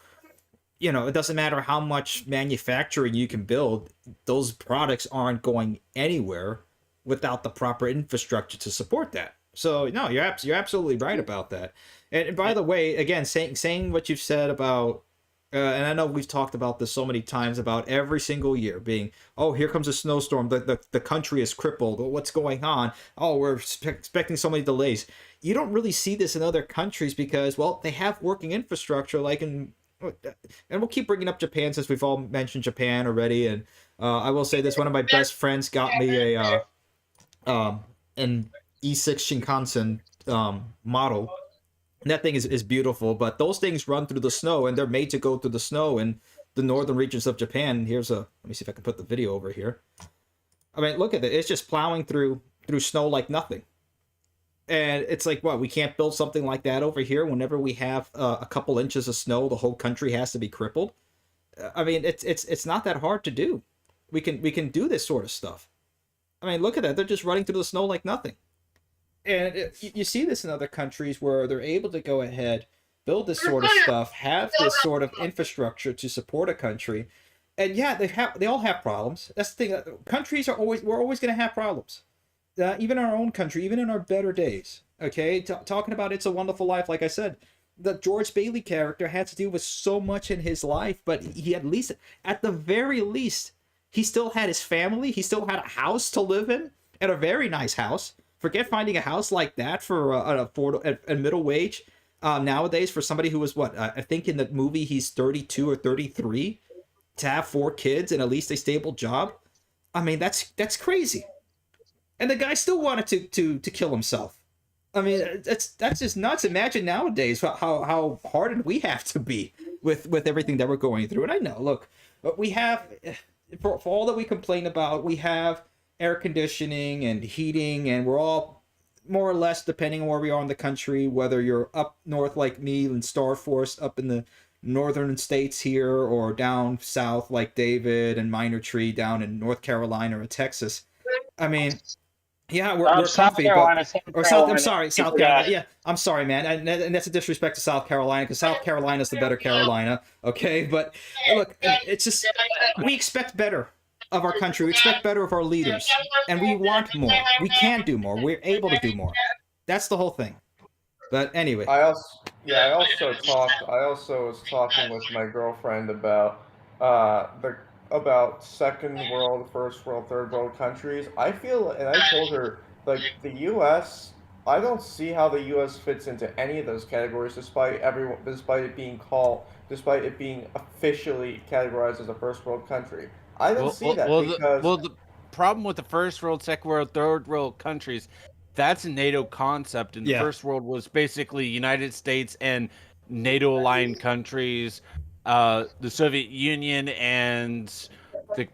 it doesn't matter how much manufacturing you can build, those products aren't going anywhere without the proper infrastructure to support that. So no, you're absolutely right about that. And by the way, again, saying what you've said about, and I know we've talked about this so many times about every single year being, oh, here comes a snowstorm, the country is crippled, what's going on? Oh, we're expecting so many delays. You don't really see this in other countries because, well, they have working infrastructure, like in, and we'll keep bringing up Japan since we've all mentioned Japan already. And I will say this: one of my best friends got me an E6 Shinkansen model. And that thing is beautiful, but those things run through the snow, and they're made to go through the snow in the northern regions of Japan. Let me see if I can put the video over here. I mean, look at it; it's just plowing through snow like nothing. And it's like, what, we can't build something like that over here whenever we have a couple inches of snow, the whole country has to be crippled. I mean, it's not that hard to do. We can do this sort of stuff. I mean, look at that. They're just running through the snow like nothing. And you see this in other countries where they're able to go ahead, build this sort of stuff, have this sort of infrastructure to support a country. And yeah, they all have problems. That's the thing. We're always going to have problems. Even in our own country, even in our better days. Okay, talking about It's a Wonderful Life, like I said, the George Bailey character had to deal with so much in his life, but he at the very least, he still had his family. He still had a house to live in, and a very nice house. Forget finding a house like that for a middle wage nowadays for somebody who was I think in the movie he's 32 or 33 to have 4 kids and at least a stable job. I mean, that's crazy. And the guy still wanted to kill himself. I mean, that's just nuts. Imagine nowadays how hardened we have to be with everything that we're going through. And I know, look, we have, for all that we complain about, we have air conditioning and heating, and we're all more or less, depending on where we are in the country, whether you're up north like me in Star Force, up in the northern states here, or down south like David and Minor Tree down in North Carolina or Texas. I mean, yeah, we're comfy, I'm sorry, South Carolina. Yeah, I'm sorry, man, and that's a disrespect to South Carolina, because South Carolina's the better Carolina, okay? But look, it's just, we expect better of our country, we expect better of our leaders, and we want more. We can do more. We're able to do more. That's the whole thing. But anyway, I also was talking with my girlfriend about about second world, first world, third world countries. I told her, like, the U.S., I don't see how the U.S. fits into any of those categories, despite it being officially categorized as a first world country. I don't see that because the problem with the first world, second world, third world countries, that's a NATO concept, and the first world was basically United States and NATO-aligned countries, the Soviet Union, and the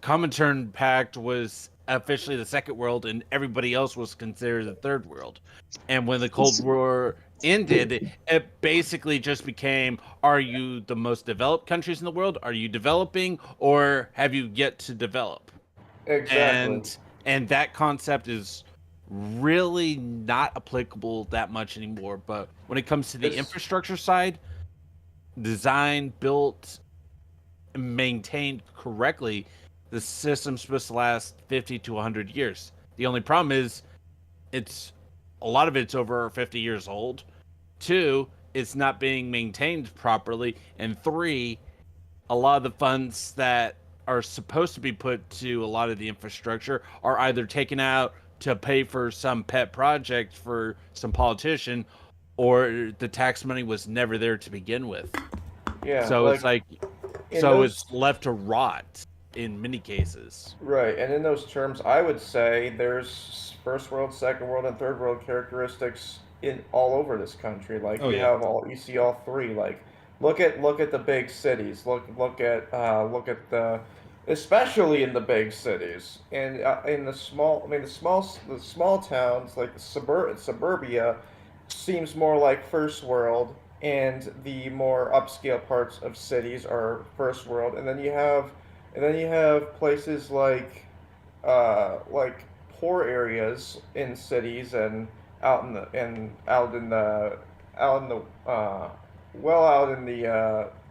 Comintern Pact was officially the second world, and everybody else was considered the third world. And when the Cold War ended, it basically just became, are you the most developed countries in the world? Are you developing, or have you yet to develop? Exactly. And that concept is really not applicable that much anymore. But when it comes to the infrastructure side, designed, built, and maintained correctly, the system's supposed to last 50 to 100 years. The only problem is a lot of it's over 50 years old. 2, it's not being maintained properly. And 3, a lot of the funds that are supposed to be put to a lot of the infrastructure are either taken out to pay for some pet project for some politician, or the tax money was never there to begin with. Yeah. So it's it's left to rot in many cases. Right, and in those terms, I would say there's first world, second world, and third world characteristics in all over this country. Like you see all three. Like look at the big cities. Look at the especially in the big cities and in the small. I mean the small towns like the suburbia seems more like first world, and the more upscale parts of cities are first world, and then you have places like poor areas in cities and out in the out in the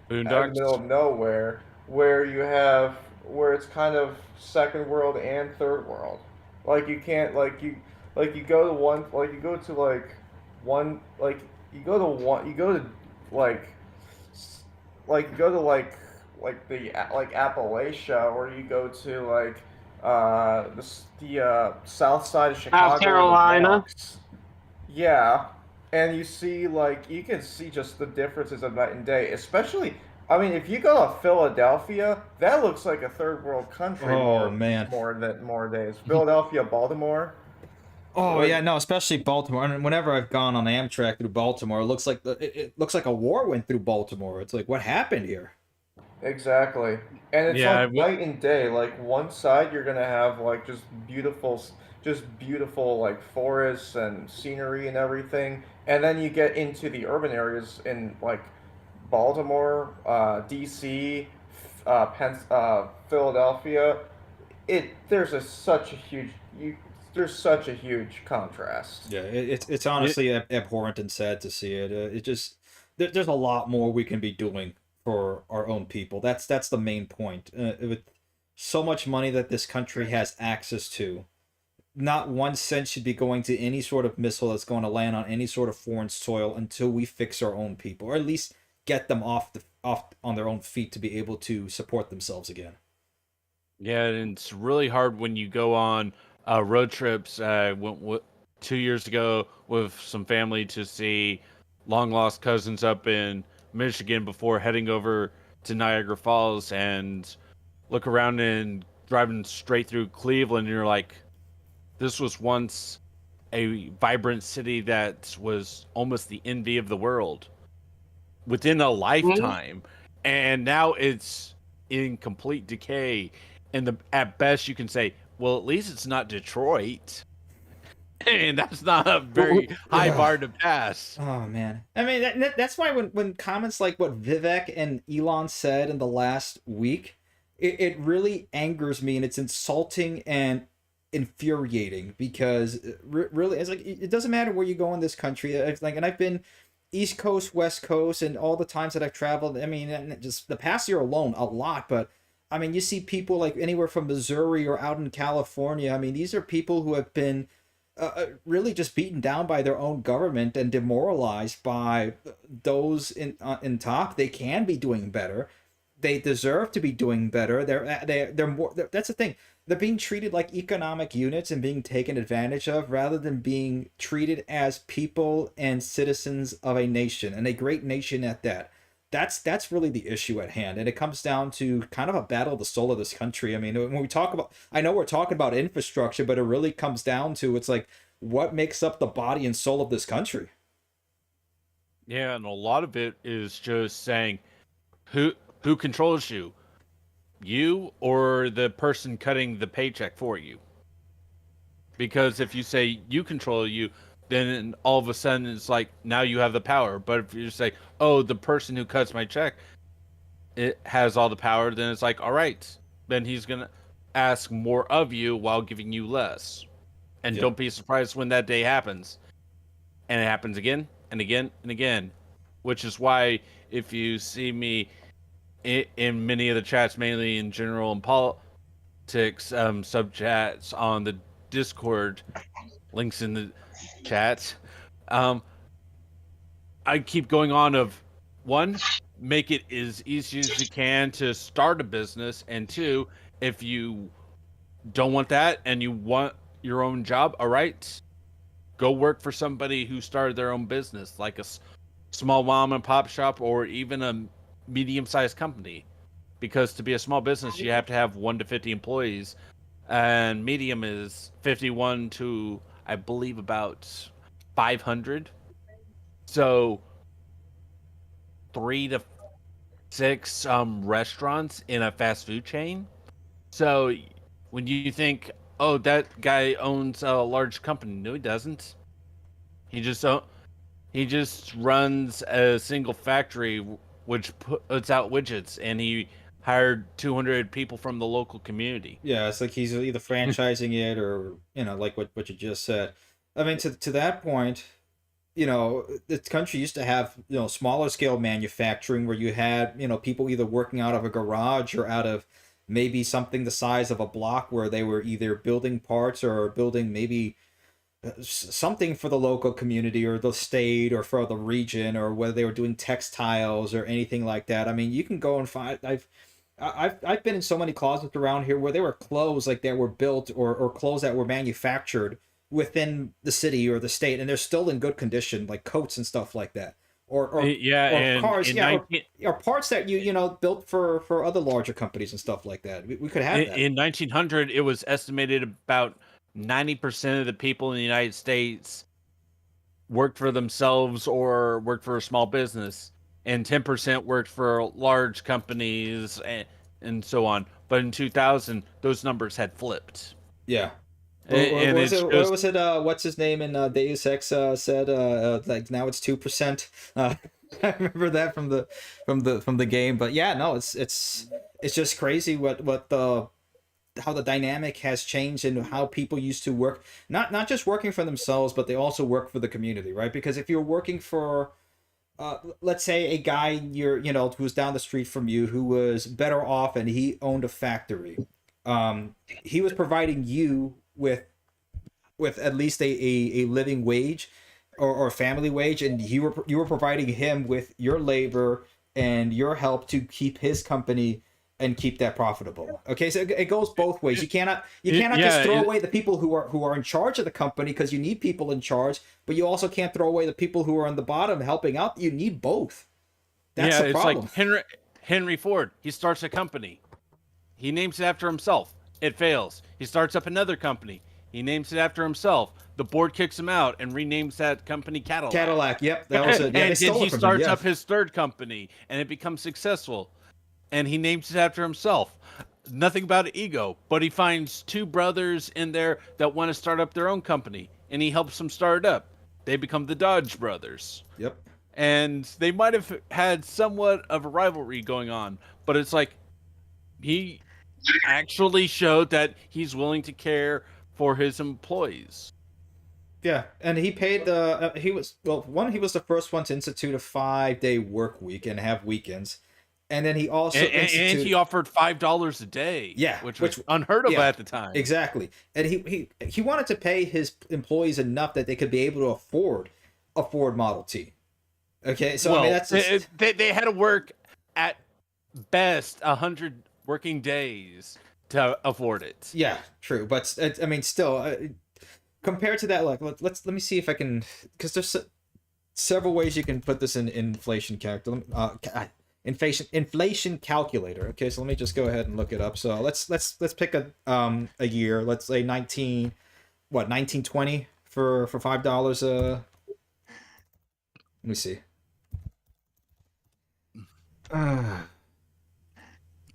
Boondocks. middle of nowhere where it's kind of second world and third world. Like you can't you go to one like you go to like one like you go to one you go to like like you go to like Appalachia, or you go to the south side of Chicago, South Carolina. Yeah, and you can see just the differences of night and day. Especially, I mean, if you go to Philadelphia, that looks like a third world country. Oh man, more days. Philadelphia, Baltimore. Oh yeah, no, especially Baltimore. And whenever I've gone on Amtrak through Baltimore, it looks like it looks like a war went through Baltimore. It's like, what happened here? Exactly, and it's night and day. Like one side, you're gonna have like just beautiful like forests and scenery and everything, and then you get into the urban areas in like Baltimore, D.C., Philadelphia. There's such a huge contrast. Yeah, it's honestly abhorrent and sad to see it. It just there's a lot more we can be doing for our own people. That's the main point. With so much money that this country has access to, not 1 cent should be going to any sort of missile that's going to land on any sort of foreign soil until we fix our own people, or at least get them off on their own feet to be able to support themselves again. Yeah, and it's really hard when you go on road trips. Went 2 years ago with some family to see long lost cousins up in Michigan before heading over to Niagara Falls, and look around and driving straight through Cleveland, and you're like, this was once a vibrant city that was almost the envy of the world within a lifetime, and now it's in complete decay. And at best you can say, well, at least it's not Detroit. And that's not a very high bar to pass. Oh man, I mean that's why when comments like what Vivek and Elon said in the last week, it really angers me, and it's insulting and infuriating, because really it's like it doesn't matter where you go in this country. It's like, and I've been East Coast, West Coast, and all the times that I've traveled. I mean, just the past year alone, a lot, but. I mean, you see people like anywhere from Missouri or out in California. I mean, these are people who have been really just beaten down by their own government and demoralized by those in top. They can be doing better. They deserve to be doing better. They're more. That's the thing. They're being treated like economic units and being taken advantage of, rather than being treated as people and citizens of a nation, and a great nation at that. That's really the issue at hand, and it comes down to kind of a battle of the soul of this country. I mean, when we talk about, I know we're talking about infrastructure, but it really comes down to, it's like, what makes up the body and soul of this country? Yeah, and a lot of it is just saying, who controls you? You or the person cutting the paycheck for you? Because if you say you control you, then all of a sudden it's like, now you have the power. But if you say, oh, the person who cuts my check, it has all the power, then it's like, all right, then he's going to ask more of you while giving you less. And don't be surprised when that day happens. And it happens again and again and again. Which is why if you see me in many of the chats, mainly in general and politics sub-chats on the Discord, links in the chats, I keep going on of, one, make it as easy as you can to start a business, and two, if you don't want that and you want your own job, all right, go work for somebody who started their own business, like a small mom and pop shop or even a medium-sized company. Because to be a small business, you have to have 1 to 50 employees, and medium is 51 to, I believe, about 500. So 3 to 6 restaurants in a fast food chain. So when you think, oh, that guy owns a large company, no, he doesn't. He just runs a single factory which puts out widgets, and he hired 200 people from the local community. Yeah, it's like he's either franchising it or, like what you just said. I mean, to that point, the country used to have, smaller scale manufacturing where you had, people either working out of a garage or out of maybe something the size of a block where they were either building parts or building maybe something for the local community or the state or for the region, or whether they were doing textiles or anything like that. I mean, you can go and find, I've been in so many closets around here where there were clothes like that were built or clothes that were manufactured within the city or the state, and they're still in good condition, like coats and stuff like that, or cars, or parts that you built for other larger companies and stuff like that. We could have that. In 1900, it was estimated about 90% of the people in the United States worked for themselves or worked for a small business, and 10% worked for large companies and so on. But in 2000, those numbers had flipped. Yeah. And what was it? What's his name in Deus Ex said? Like now it's 2%. I remember that from the game. But yeah, no, it's just crazy how the dynamic has changed and how people used to work. Not just working for themselves, but they also work for the community, right? Because if you're working for, let's say a guy who's down the street from you who was better off and he owned a factory, he was providing you with at least a living wage or family wage, and you were providing him with your labor and your help to keep his company and keep that profitable. Okay, so it goes both ways. You cannot just throw away the people who are in charge of the company, because you need people in charge, but you also can't throw away the people who are on the bottom helping out. You need both. That's the problem. It's like Henry Ford. He starts a company. He names it after himself. It fails. He starts up another company. He names it after himself. The board kicks him out and renames that company Cadillac. Cadillac, yep. That was it. Yeah, and then he starts up his third company, and it becomes successful. And he names it after himself. Nothing about ego, but he finds 2 brothers in there that want to start up their own company, and he helps them start it up. They become the Dodge brothers. Yep. And they might have had somewhat of a rivalry going on, but it's like he actually showed that he's willing to care for his employees. Yeah, and he paid he was the first one to institute a 5-day work week and have weekends. And then he also and he offered $5 a day. Yeah, which was unheard of at the time. Exactly, and he wanted to pay his employees enough that they could be able to afford a Ford Model T. Okay, so I mean that's they had to work at best 100 working days to afford it. Yeah, true, but I mean still compared to that, like let me see if I can, because there's several ways you can put this in inflation calculator. Inflation calculator. Okay, so let me just go ahead and look it up. So let's pick a year. Let's say 1920 for $5. Let me see.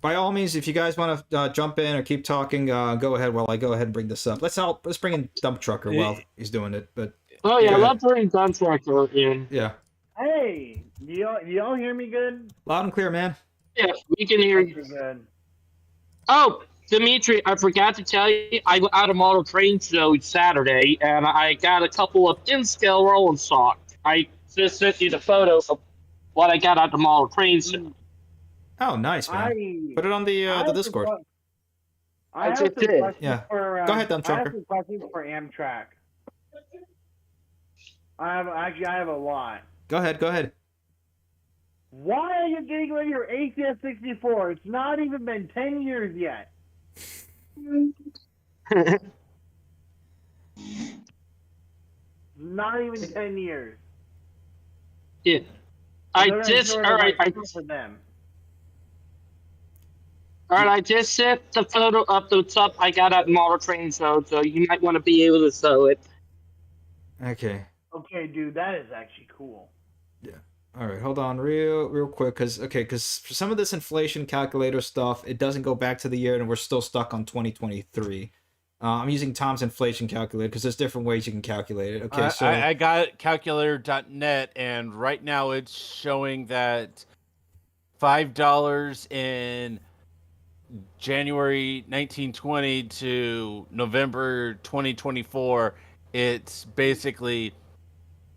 By all means, if you guys want to jump in or keep talking, go ahead while I go ahead and bring this up. Let's bring in Dump Trucker while he's doing it. But let's bring Dump Trucker in. Yeah. Hey, y'all hear me good? Loud and clear, man. Yes, we can hear you. Good. Oh, Dimitri, I forgot to tell you, I went out of model train show Saturday, and I got a couple of in-scale rolling stock. I just sent you the photo of what I got out the model train show. Oh, nice, man. Put it on the Discord. I have just some did. questions Yeah. for. Go ahead, Dumb I have Trucker. some questions for Amtrak. I have a lot. Go ahead. Why are you getting rid of your ACS-64? It's not even been 10 years yet. Not even 10 years. Yeah. I just all right. For them. All right, I just sent the photo of the stuff I got at model train show, so you might want to be able to show it. Okay. Okay, dude, that is actually cool. Yeah. All right, hold on real quick, because for some of this inflation calculator stuff, it doesn't go back to the year, and we're still stuck on 2023. I'm using Tom's inflation calculator because there's different ways you can calculate it. Okay, so I got calculator.net, and right now it's showing that $5 in January 1920 to November 2024, it's basically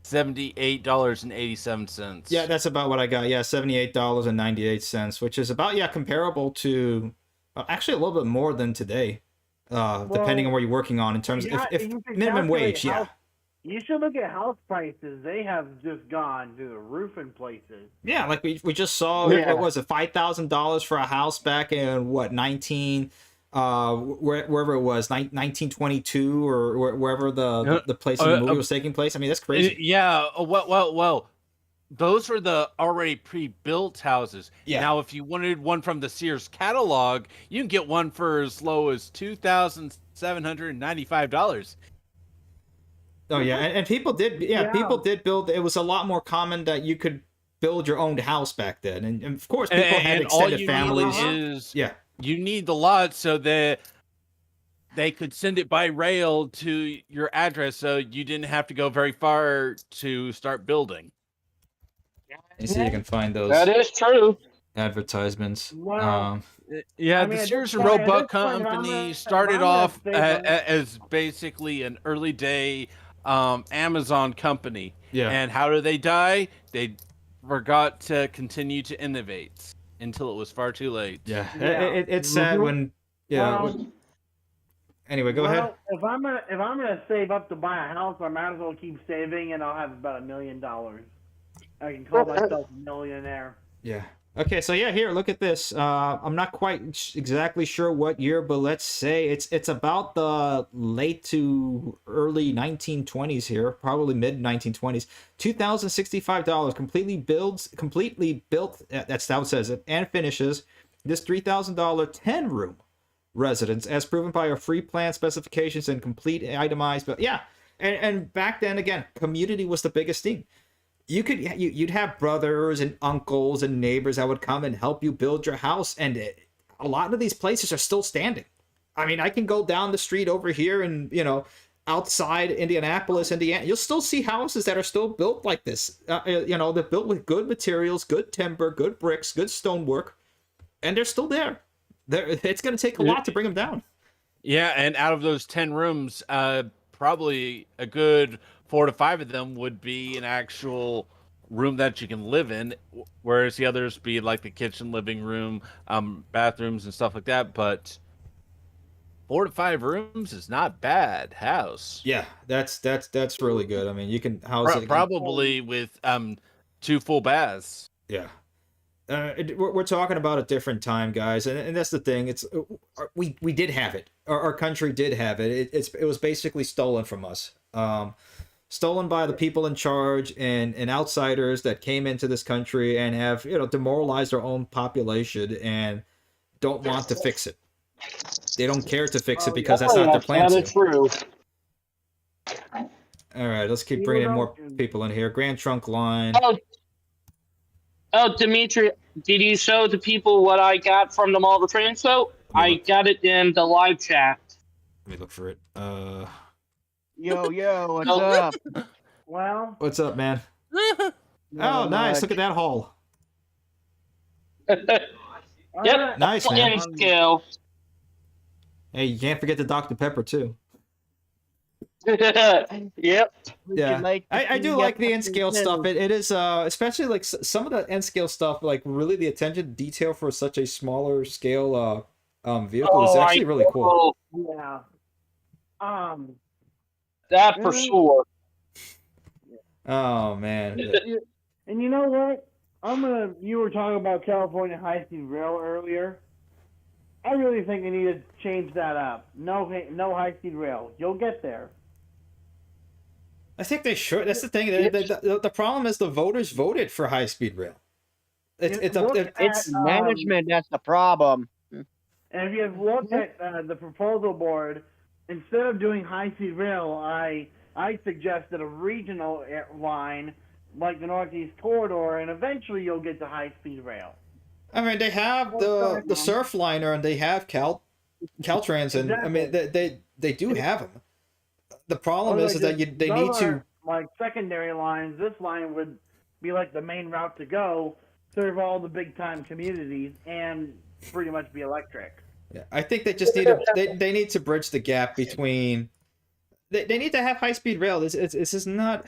$78.87. yeah, that's about what I got. Yeah, $78.98, which is about comparable to actually a little bit more than today, depending on where you're working on in terms of if minimum wage. Yeah. You should look at house prices. They have just gone through the roof in places. Yeah, like we just saw. What was it, $5,000 for a house back in what wherever it was, 1922 or wherever the place in the movie was taking place. I mean, that's crazy. Yeah. Well. Those were the already pre-built houses. Yeah. Now, if you wanted one from the Sears catalog, you can get one for as low as $2,795. Oh yeah, and people did. Yeah, people did build. It was a lot more common that you could build your own house back then, and of course, people had extended families. You need the lot so that they could send it by rail to your address, so you didn't have to go very far to start building. You see, you can find those. That is true. Advertisements. Wow. The Sears and Roebuck Company started off as basically an early day Amazon company. Yeah. And how did they die? They forgot to continue to innovate until it was far too late. Yeah. It's sad when. Yeah. Well, anyway, go ahead. If I'm gonna save up to buy a house, I might as well keep saving, and I'll have about $1 million. I can call myself a millionaire. Yeah. Okay, so here, look at this. I'm not quite exactly sure what year, but let's say it's about the late to early 1920s here, probably mid 1920s. $2,065, completely built. That's how it says it, and finishes this $3,000 10-room residence, as proven by our free plan specifications and complete itemized. But yeah, and back then again, community was the biggest thing. You'd have brothers and uncles and neighbors that would come and help you build your house, and a lot of these places are still standing. I mean, I can go down the street over here and outside Indianapolis, Indiana, you'll still see houses that are still built like this. They're built with good materials, good timber, good bricks, good stonework, and they're still there. It's going to take a lot to bring them down. Yeah, and out of those 10 rooms, probably a good 4 to 5 of them would be an actual room that you can live in, whereas the others be like the kitchen, living room, bathrooms and stuff like that. But 4 to 5 rooms is not bad house. Yeah, that's really good. I mean, you can house it probably with 2 full baths. Yeah. We're talking about a different time, guys, and that's the thing. It's we did have it. Our country did have it. It was basically stolen from us. Stolen by the people in charge and outsiders that came into this country and have demoralized our own population and don't want to fix it. They don't care to fix it because that's not their plan. That is true. All right, let's keep bringing in more people in here. Grand Trunk Line. Oh, Dimitri, did you show the people what I got from the model train show? I got it in the live chat. Let me look for it. Yo, what's up? Well, what's up, man? Oh, nice! Look at that hole. Yep. Nice, man. Scale. Hey, you can't forget the Dr. Pepper too. Yep. Yeah, I do like the N scale stuff. It is especially like some of the N scale stuff, like really the attention to detail for such a smaller scale vehicle is actually really cool. Yeah. That for sure. Oh man. And you know what? You were talking about California high-speed rail earlier. I really think they need to change that up. No high-speed rail. You'll get there. I think they should. That's the thing. The problem is the voters voted for high-speed rail. It's management that's the problem. And if you look at the proposal board, instead of doing high-speed rail, I suggested a regional line like the Northeast Corridor, and eventually you'll get to high-speed rail. I mean, they have the Surfliner and they have Caltrans, and I mean they do have them. The problem is that they need to like secondary lines. This line would be like the main route to go, serve all the big time communities, and pretty much be electric. Yeah, I think they just need they need to bridge the gap between. They need to have high speed rail. This is not.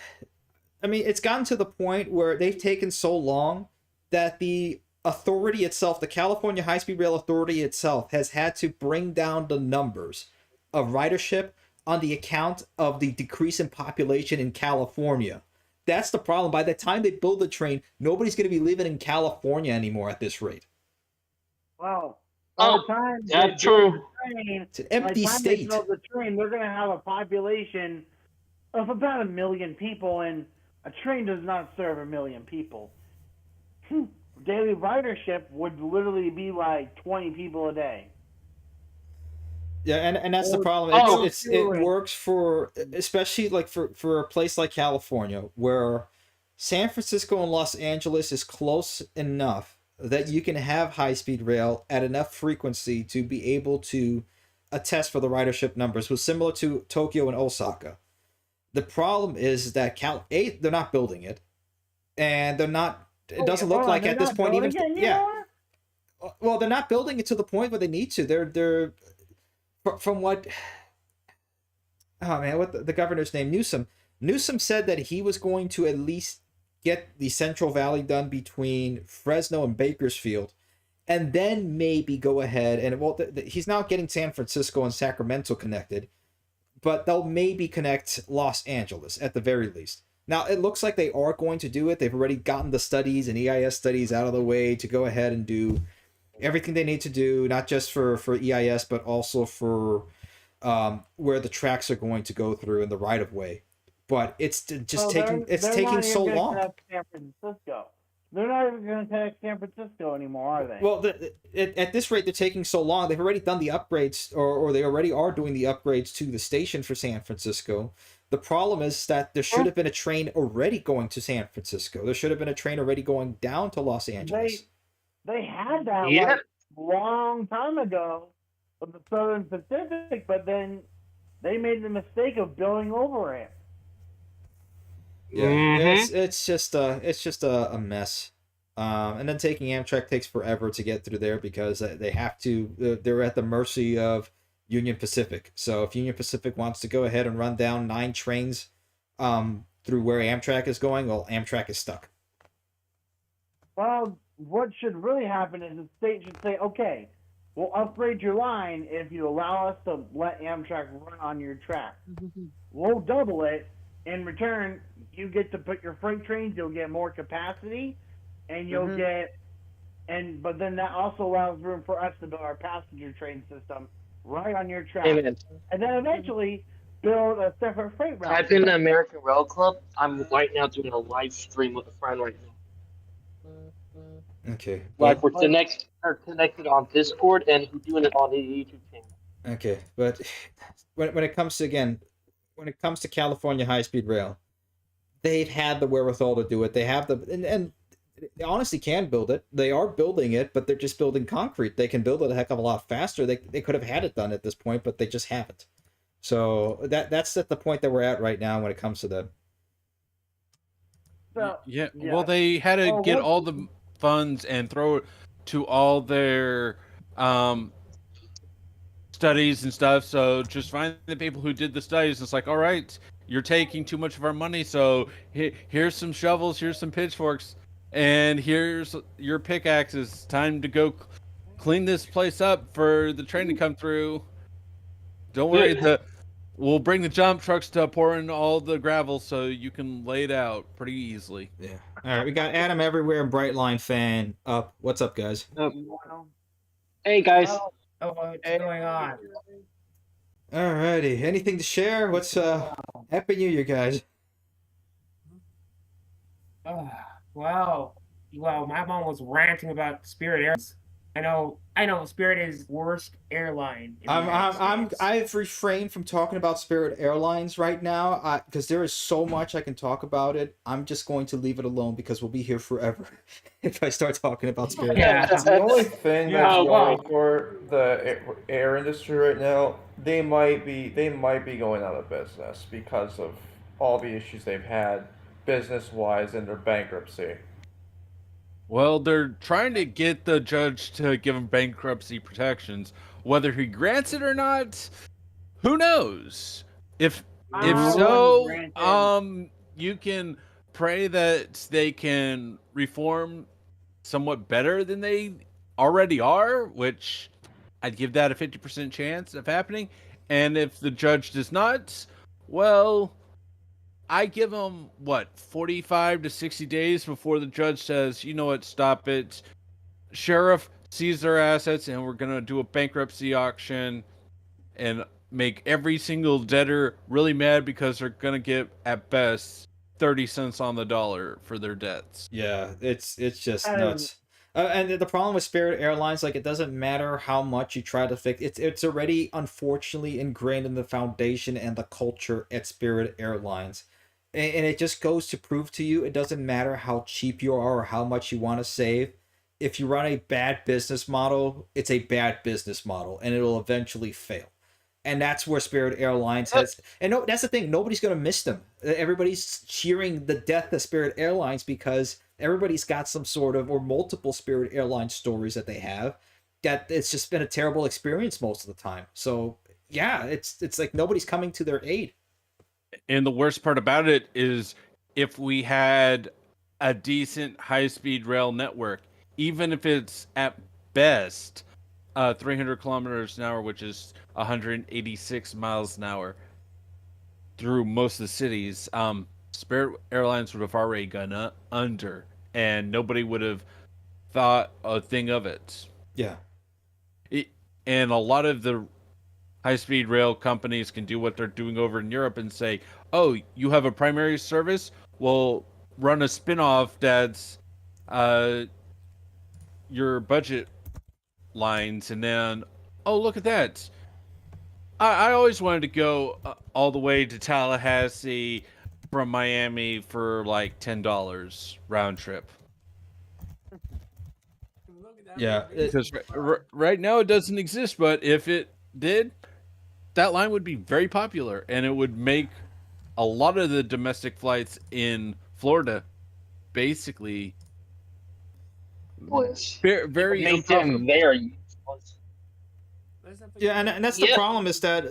I mean, it's gotten to the point where they've taken so long that the authority itself, the California High Speed Rail Authority itself, has had to bring down the numbers of ridership on the account of the decrease in population in California. That's the problem. By the time they build the train, nobody's going to be living in California anymore at this rate. Wow. By the time that's true. It's an empty state. They build the train, they're going to have a population of about 1 million people, and a train does not serve 1 million people. Daily ridership would literally be like 20 people a day. Yeah, and that's the problem. It works for, especially like for a place like California, where San Francisco and Los Angeles is close enough that you can have high-speed rail at enough frequency to be able to attest for the ridership numbers. It was similar to Tokyo and Osaka. The problem is that they're not building it, and they're not. It doesn't look like at this point even. Well, they're not building it to the point where they need to. They're from what. Oh man, what the governor's name? Newsom. Newsom said that he was going to at least get the Central Valley done between Fresno and Bakersfield, and then maybe go ahead and he's now getting San Francisco and Sacramento connected, but they'll maybe connect Los Angeles at the very least. Now, it looks like they are going to do it. They've already gotten the studies and EIS studies out of the way to go ahead and do everything they need to do, not just for EIS, but also for where the tracks are going to go through and the right-of-way. But it's just taking so long. San Francisco. They're not even going to connect San Francisco anymore, are they? Well, at this rate, they're taking so long. They've already done the upgrades, or they already are doing the upgrades to the station for San Francisco. The problem is that there should have been a train already going to San Francisco. There should have been a train already going down to Los Angeles. They had that like long time ago with the Southern Pacific, but then they made the mistake of building over it. Yeah, it's just a mess. And then taking Amtrak takes forever to get through there because they have to. They're at the mercy of Union Pacific. So if Union Pacific wants to go ahead and run down 9 trains through where Amtrak is going, well, Amtrak is stuck. Well, what should really happen is the state should say, okay, we'll upgrade your line if you allow us to let Amtrak run on your track. We'll double it. In return, you get to put your freight trains, you'll get more capacity, and you'll but then that also allows room for us to build our passenger train system right on your track. Amen. And then eventually build a separate freight route. I've been in the American Rail Club. I'm right now doing a live stream with a friend right now. Okay. Like we're connected on Discord and we're doing it on the YouTube channel. Okay, but when it comes to California high-speed rail, they've had the wherewithal to do it. They have and they honestly can build it. They are building it, but they're just building concrete. They can build it a heck of a lot faster. They could have had it done at this point, but they just haven't. So that's at the point that we're at right now when it comes to the. So, yeah, well, they had to get all the funds and throw it to all their studies and stuff. So just find the people who did the studies. It's like, all right, you're taking too much of our money. So here's some shovels, here's some pitchforks, and here's your pickaxes. Time to go clean this place up for the train to come through. Don't worry, we'll bring the dump trucks to pour in all the gravel so you can lay it out pretty easily. Yeah. All right, we got Adam everywhere, Brightline fan up. What's up, guys? Hey, guys. What's going on? Alrighty, anything to share? What's Happy New Year, guys? Well, my mom was ranting about Spirit Airlines. I know, Spirit is worst airline. I've refrained from talking about Spirit Airlines right now because there is so much I can talk about it. I'm just going to leave it alone because we'll be here forever if I start talking about Spirit Airlines. The only thing that's going for the air industry right now, they might be going out of business because of all the issues they've had business-wise in their bankruptcy. Well, they're trying to get the judge to give them bankruptcy protections. Whether he grants it or not, who knows? If so, you can pray that they can reform somewhat better than they already are, which I'd give that a 50% chance of happening. And if the judge does not, well, I give them, 45 to 60 days before the judge says, you know what, stop it. Sheriff seize their assets, and we're going to do a bankruptcy auction and make every single debtor really mad because they're going to get, at best, 30 cents on the dollar for their debts. Yeah, it's just nuts. And the problem with Spirit Airlines, like, it doesn't matter how much you try to fix it's already unfortunately ingrained in the foundation and the culture at Spirit Airlines. And it just goes to prove to you, it doesn't matter how cheap you are or how much you want to save. If you run a bad business model, it's a bad business model, and it'll eventually fail. And that's where Spirit Airlines has... And no, that's the thing, nobody's going to miss them. Everybody's cheering the death of Spirit Airlines because everybody's got some sort of, or multiple Spirit Airlines stories that they have, that it's just been a terrible experience most of the time. So, yeah, it's like nobody's coming to their aid. And the worst part about it is if we had a decent high-speed rail network, even if it's at best 300 kilometers an hour, which is 186 miles an hour through most of the cities, Spirit Airlines would have already gone under, and nobody would have thought a thing of it. Yeah. And a lot of the high-speed rail companies can do what they're doing over in Europe and say, oh, you have a primary service? Well, run a spin-off that's your budget lines, and then, oh, look at that. I always wanted to go all the way to Tallahassee from Miami for like $10 round trip. Yeah. Because right now it doesn't exist, but if it did, that line would be very popular, and it would make a lot of the domestic flights in Florida basically very unprofitable. Yeah, and that's the problem, is that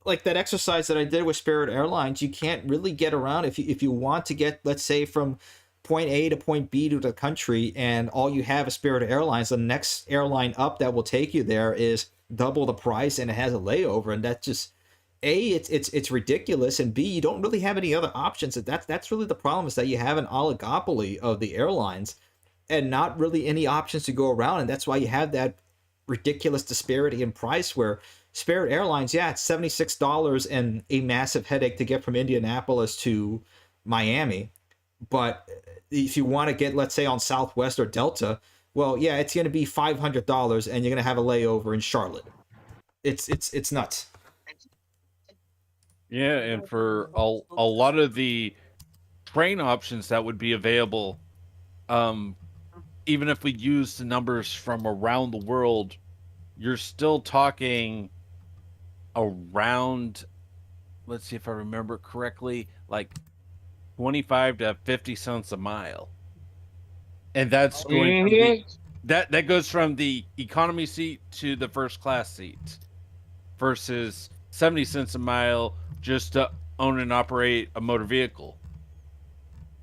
like that exercise that I did with Spirit Airlines, you can't really get around if you want to get, let's say, from point A to point B to the country, and all you have is Spirit Airlines. The next airline up that will take you there is double the price, and it has a layover, and that just it's ridiculous, and B, you don't really have any other options. That's really the problem, is that you have an oligopoly of the airlines and not really any options to go around, and that's why you have that ridiculous disparity in price where Spirit Airlines, yeah, it's $76 and a massive headache to get from Indianapolis to Miami, but if you want to get, let's say, on Southwest or Delta, well, yeah, it's going to be $500 and you're going to have a layover in Charlotte. It's nuts. Yeah, and for a lot of the train options that would be available, even if we use the numbers from around the world, you're still talking around, let's see if I remember correctly, like 25 to 50 cents a mile. And that's going from that goes from the economy seat to the first class seat. versus 70 cents a mile just to own and operate a motor vehicle.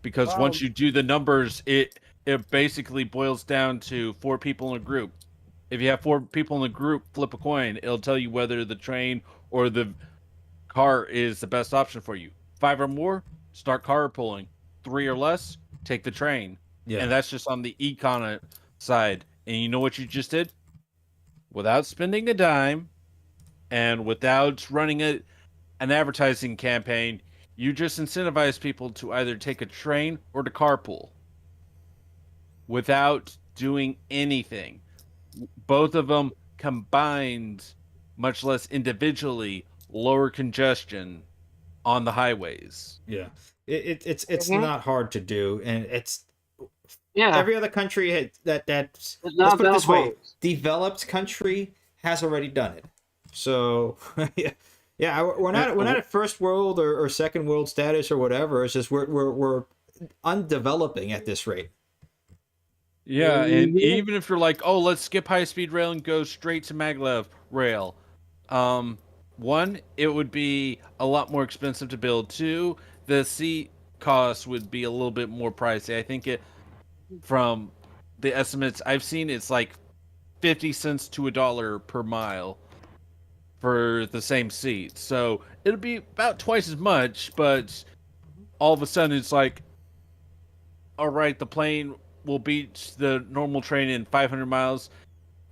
Because once you do the numbers, it basically boils down to 4 people in a group. If you have 4 people in a group, flip a coin. It'll tell you whether the train or the car is the best option for you. 5 or more, start carpooling. 3 or less, take the train. Yeah. And that's just on the econ side. And you know what you just did? Without spending a dime and without running an advertising campaign, you just incentivize people to either take a train or to carpool without doing anything. Both of them combined, much less individually, lower congestion on the highways. Yeah, it's not hard to do, and it's Yeah. every other country that's let's not put it this way: hard. developed country has already done it. So yeah, we're not at first world or second world status or whatever. It's just we're undeveloping at this rate. Yeah, and even if you're like, oh, let's skip high-speed rail and go straight to maglev rail, one, it would be a lot more expensive to build. 2, the seat cost would be a little bit more pricey. I think from the estimates I've seen, it's like 50 cents to $1 per mile for the same seat. So it'll be about twice as much, but all of a sudden it's like, all right, the plane will beat the normal train in 500 miles.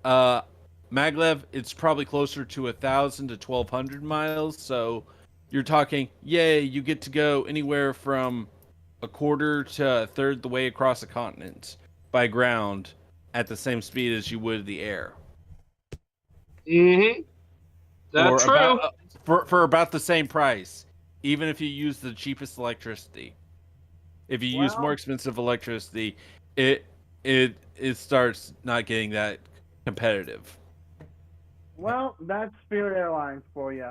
Maglev, it's probably closer to 1,000 to 1,200 miles. So you're talking, yay, you get to go anywhere from a quarter to a third the way across the continent by ground at the same speed as you would the air. Mm-hmm. That's true. For about the same price, even if you use the cheapest electricity. If you use more expensive electricity, it starts not getting that competitive. Well, that's Spirit Airlines for you.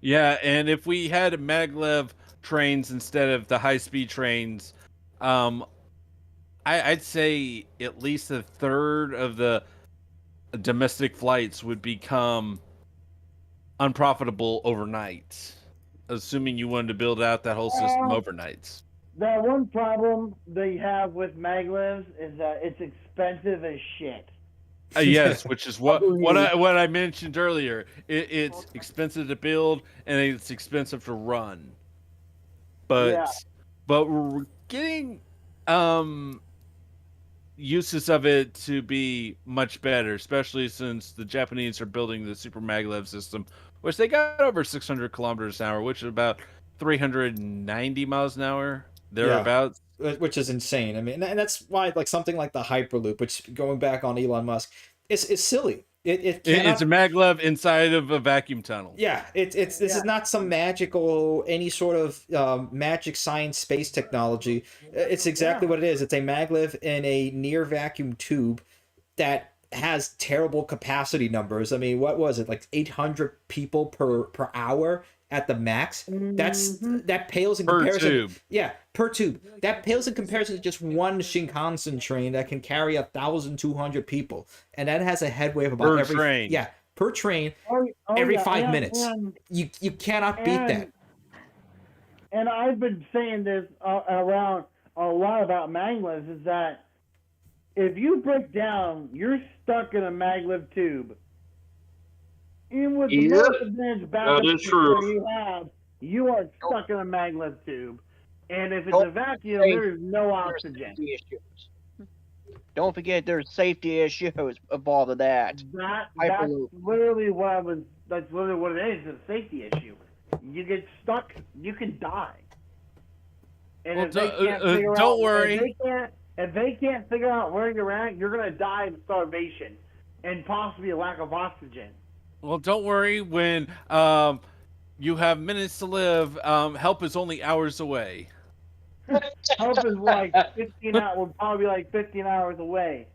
Yeah, and if we had maglev trains instead of the high-speed trains, I'd say at least a third of the domestic flights would become unprofitable overnight, assuming you wanted to build out that whole system overnight. The one problem they have with maglevs is that it's expensive as shit. Yes, which is what I mentioned earlier. It's expensive to build and it's expensive to run. But we're getting uses of it to be much better, especially since the Japanese are building the Super Maglev system, which they got over 600 kilometers an hour, which is about 390 miles an hour, thereabouts. Yeah, which is insane. I mean, and that's why like something like the Hyperloop, which going back on Elon Musk, it's silly. It's a maglev inside of a vacuum tunnel. Yeah, this is not some magical, any sort of magic science space technology. It's exactly what it is. It's a maglev in a near vacuum tube that has terrible capacity numbers. I mean, what was it, like 800 people per hour at the max? That pales in comparison. Per tube. Yeah, per tube. That pales in comparison to just one Shinkansen train that can carry 1,200 people, and that has a headway of about every train. Yeah, per train, every 5 minutes. You cannot beat that. And I've been saying this around a lot about maglevs, is that if you break down, you're stuck in a maglev tube. Even with the most advanced backup you have, you are stuck in a maglev tube. And if it's a vacuum, there is no oxygen. Don't forget there's safety issues involved with that. That's literally that's literally what it is, it's a safety issue. You get stuck, you can die. And if they can't figure out, don't worry. If they can't figure out where you're at, you're gonna die of starvation and possibly a lack of oxygen. Well, don't worry. When you have minutes to live, help is only hours away. Help is like 15 hours. We'll probably be like 15 hours away.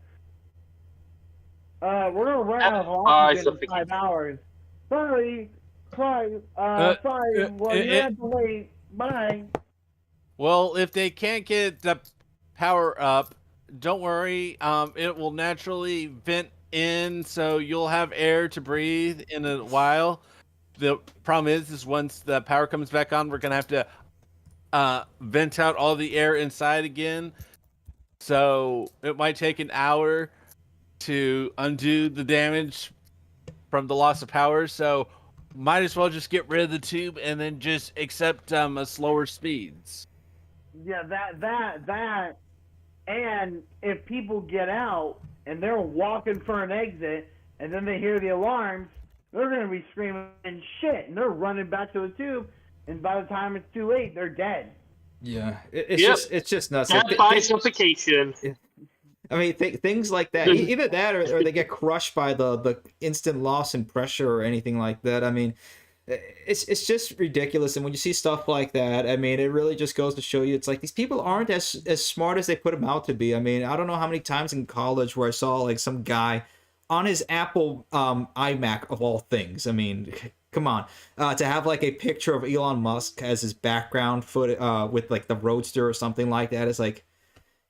We're gonna run out of oxygen in 5 hours. Sorry. Well, you have to wait. Bye. Well, if they can't get the power up, don't worry. It will naturally vent in, so you'll have air to breathe in a while. The problem is once the power comes back on, we're gonna have to vent out all the air inside again. So it might take an hour to undo the damage from the loss of power. So might as well just get rid of the tube and then just accept a slower speeds. Yeah, that, and if people get out and they're walking for an exit and then they hear the alarms, they're going to be screaming shit, and they're running back to the tube, and by the time it's too late, they're dead. Yeah, it's just nuts. Death by suffocation. I mean, things like that. Either that, or they get crushed by the instant loss in pressure or anything like that. I mean, it's just ridiculous. And when you see stuff like that, I mean, it really just goes to show you, it's like these people aren't as smart as they put them out to be. I mean, I don't know how many times in college where I saw like some guy on his Apple iMac of all things. I mean, come on, to have like a picture of Elon Musk as his background foot with like the Roadster or something like that. It's like,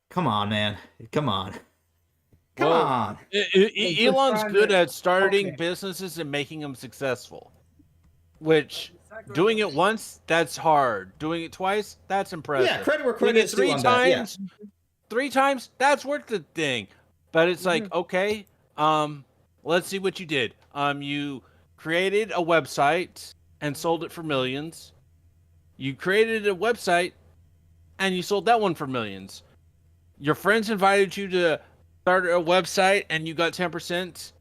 come on, man, come on. Elon's good at starting businesses and making them successful. Which, doing it once, that's hard. Doing it twice, that's impressive. Yeah, credit where credit is due on that. Yeah. 3 times, that's worth the thing. But it's like, okay, let's see what you did. You created a website and sold it for millions. You created a website and you sold that one for millions. Your friends invited you to start a website and you got 10%,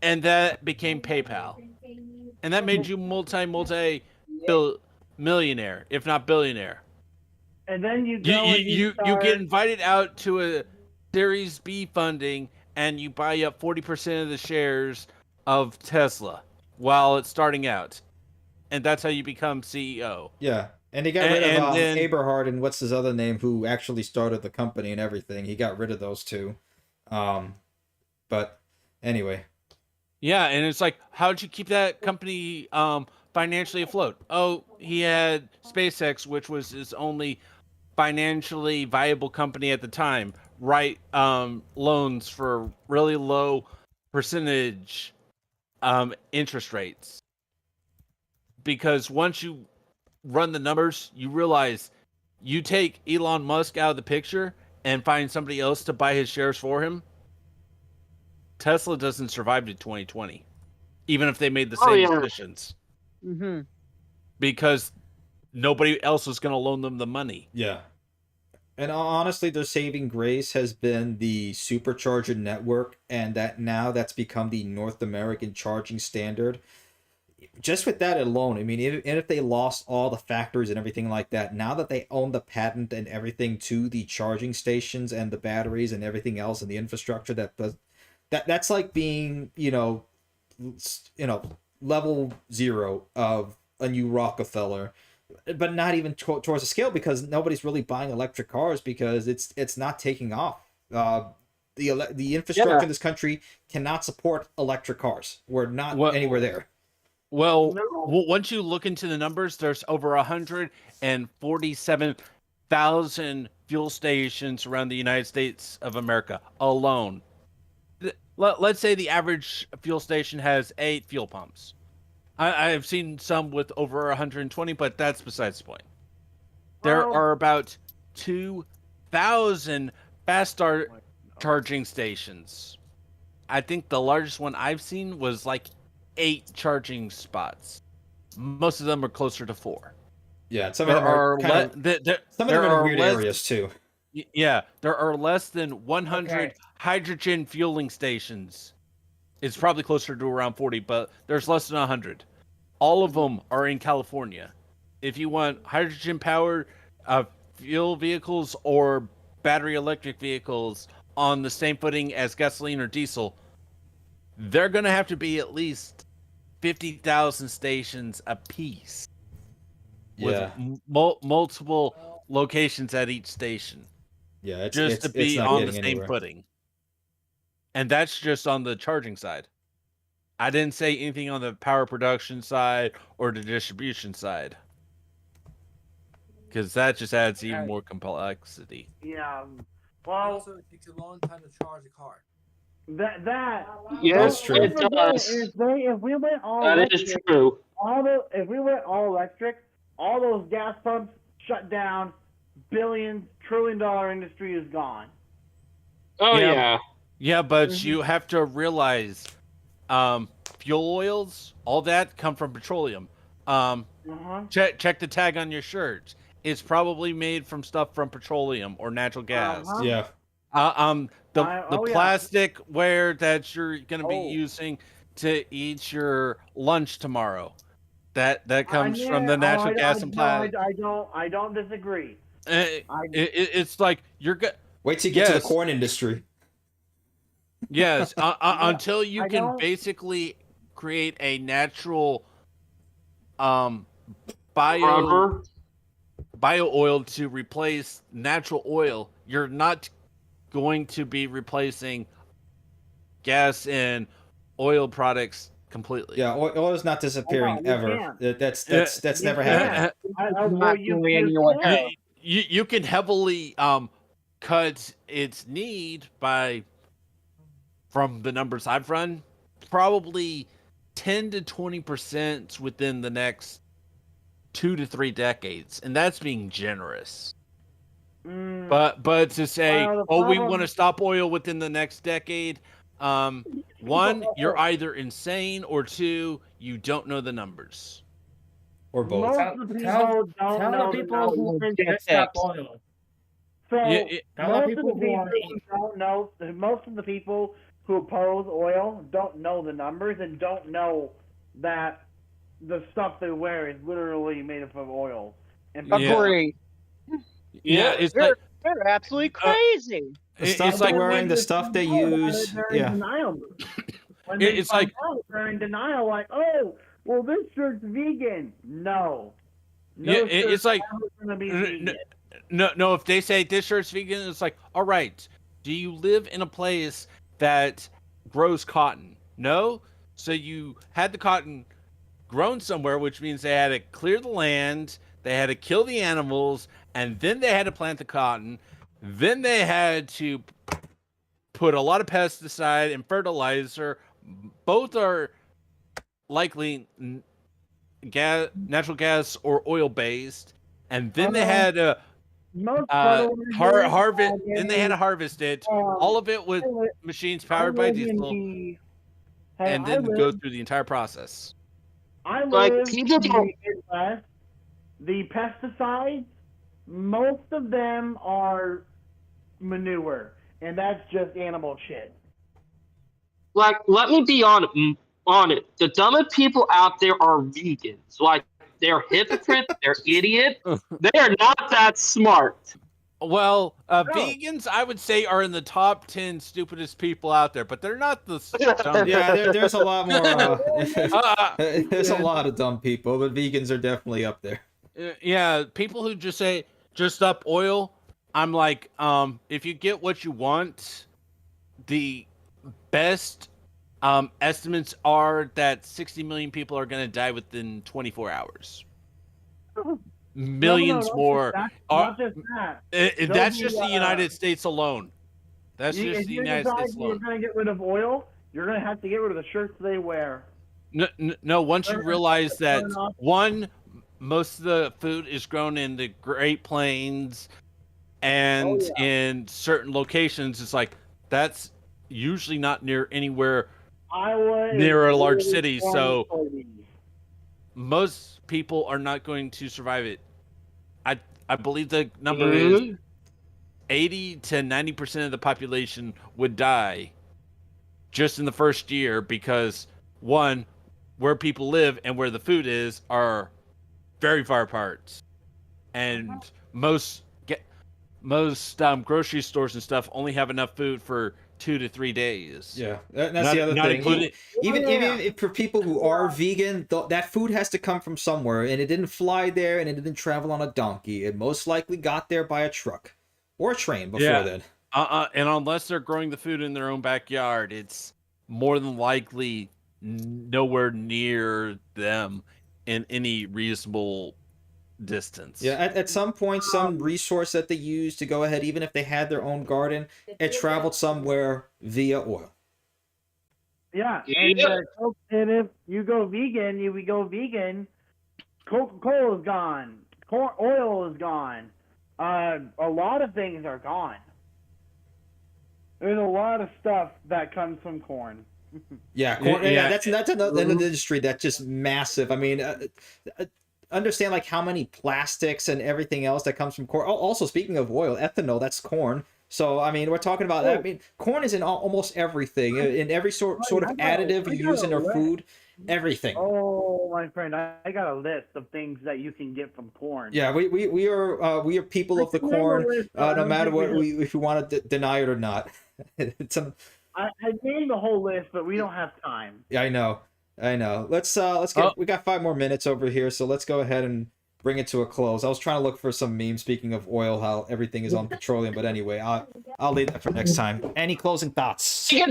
and that became PayPal. And that made you millionaire, if not billionaire. And then you get invited out to a Series B funding, and you buy up 40% of the shares of Tesla while it's starting out, and that's how you become CEO. Yeah, and he got rid of Aberhard and what's his other name, who actually started the company and everything. He got rid of those two. But anyway. Yeah, and it's like, how'd you keep that company financially afloat? Oh, he had SpaceX, which was his only financially viable company at the time, write loans for really low percentage interest rates. Because once you run the numbers, you realize you take Elon Musk out of the picture and find somebody else to buy his shares for him, Tesla doesn't survive to 2020, even if they made the same decisions. Mm-hmm. Because nobody else is going to loan them the money. Yeah. And honestly, their saving grace has been the supercharger network, and that's become the North American charging standard. Just with that alone, I mean, if they lost all the factories and everything like that, now that they own the patent and everything to the charging stations and the batteries and everything else and the infrastructure that's like being, level 0 of a new Rockefeller, but not even towards a scale, because nobody's really buying electric cars because it's not taking off. The infrastructure in this country cannot support electric cars. We're not anywhere there. Well, once you look into the numbers, there's over 147,000 fuel stations around the United States of America alone. Let's say the average fuel station has 8 fuel pumps. I've seen some with over 120, but that's besides the point. There are about 2,000 fast start charging stations. I think the largest one I've seen was like 8 charging spots. Most of them are closer to 4. Yeah, some of them are some of them are in weird areas too. Yeah, there are less than 100 hydrogen fueling stations. It's probably closer to around 40, but there's less than 100. All of them are in California. If you want hydrogen-powered fuel vehicles or battery electric vehicles on the same footing as gasoline or diesel, they're going to have to be at least 50,000 stations apiece. Yeah. With multiple locations at each station. Yeah, just to be on the same footing. And that's just on the charging side. I didn't say anything on the power production side or the distribution side. Because that just adds even more complexity. Yeah. Well, also, it takes a long time to charge a car. Yes, true. it does. If we went all That electric, is true. if we went all electric, all those gas pumps shut down, billions, trillion-dollar industry is gone. Oh yeah. Yeah, but you have to realize, fuel oils, all that come from petroleum. Check the tag on your shirt. It's probably made from stuff from petroleum or natural gas. Yeah. The plastic ware that you're going to be using to eat your lunch tomorrow, that comes from the natural gas and plastic. I don't disagree. It's like you're wait till you get to the corn industry. Yes, until you can basically create a natural bio oil to replace natural oil, you're not going to be replacing gas and oil products completely. Yeah, oil is not disappearing ever. That's never happened. You can heavily cut its need by, from the numbers I've run, probably 10 to 20% within the next 2 to 3 decades, and that's being generous. But to say, we want to stop oil within the next decade, one, you're either insane, or two, you don't know the numbers, or both. Most of the people don't know the numbers. who think to stop oil. So Yeah, most of the people who oppose oil don't know the numbers and don't know that the stuff they wear is literally made up of oil. And Agree. Yeah, it's they're, like they're absolutely crazy. The stuff it's they're like wearing, the stuff they use. They're Yeah. in denial. When It's like they're in denial, like, oh, well, this shirt's vegan. No. Yeah, it's like gonna be vegan. no. If they say this shirt's vegan, it's like, all right. Do you live in a place that grows cotton? No. So you had the cotton grown somewhere, which means they had to clear the land, they had to kill the animals, and then they had to plant the cotton. Then they had to put a lot of pesticide and fertilizer. Both are likely natural gas or oil based, and then they had to harvest. Then they had to harvest it. All of it with machines powered by diesel, and then go through the entire process. I live in the Midwest. The pesticides, most of them are manure, and that's just animal shit. Like, let me be on it. The dumbest people out there are vegans. Like, they're hypocrites. They're idiots. They are not that smart. Well, vegans, I would say, are in the top 10 stupidest people out there, but they're not the dumbest. Yeah, there's a lot more. There's a lot of dumb people, but vegans are definitely up there. Yeah, people who just say, just up oil. I'm like, if you get what you want, the best estimates are that 60 million people are going to die within 24 hours. Millions more. Not just that. That's just the United States alone. That's just the United States alone. If you're going to get rid of oil, you're going to have to get rid of the shirts they wear. No, once you realize that, one, most of the food is grown in the Great Plains and in certain locations, it's like, that's usually not near anywhere near a large city, so most people are not going to survive it. I believe the number is 80 to 90% of the population would die just in the first year because, one, where people live and where the food is are very far apart, and most grocery stores and stuff only have enough food for 2 to 3 days. Yeah, that's the other thing. Even if for people who are vegan, that food has to come from somewhere, and it didn't fly there, and it didn't travel on a donkey. It most likely got there by a truck or a train before then. And unless they're growing the food in their own backyard, it's more than likely nowhere near them in any reasonable distance. Yeah, at some point, some resource that they use to go ahead, even if they had their own garden, it traveled somewhere via oil. Yeah, Yeah. and if you go vegan, Coca-Cola is gone. Corn oil is gone. A lot of things are gone. There's a lot of stuff that comes from corn. Yeah, corn. Yeah, that's another industry that's just massive. I mean, understand like how many plastics and everything else that comes from corn. Also, speaking of oil, ethanol, that's corn. So I mean, we're talking about. I mean, corn is in almost everything, in every sort of additive you use in our food, everything. Oh, my friend, I got a list of things that you can get from corn. Yeah, we are people of the corn, no matter what if you want to deny it or not. I named the whole list, but we don't have time. Yeah, I know. Let's get. We got 5 more minutes over here, so let's go ahead and bring it to a close. I was trying to look for some memes. Speaking of oil, how everything is on petroleum, but anyway, I'll leave that for next time. Any closing thoughts? Speaking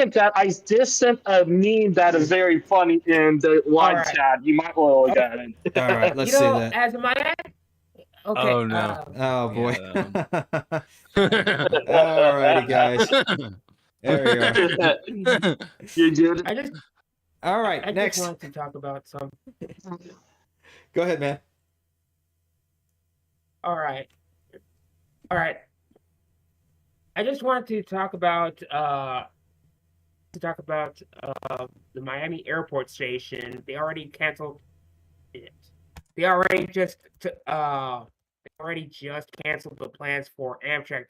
of that, I just sent a meme that is very funny in the live chat. You might want to look at it. All right, let's see that. As my okay. Oh no! Oh boy! Alrighty, guys. There we go. You did. All right, I next. just wanted to talk about some. Go ahead, man. All right. I just wanted to talk about the Miami airport station. They already canceled it. They already just canceled the plans for Amtrak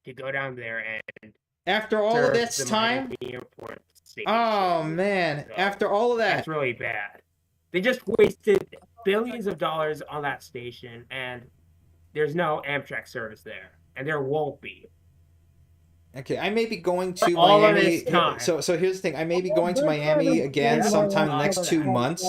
to go down there and after all of this time. Airport station. Oh man! So, after all of that, that's really bad. They just wasted billions of dollars on that station, and there's no Amtrak service there, and there won't be. Okay, I may be going to Miami. So here's the thing: I may be going to Miami again sometime in the next 2 months.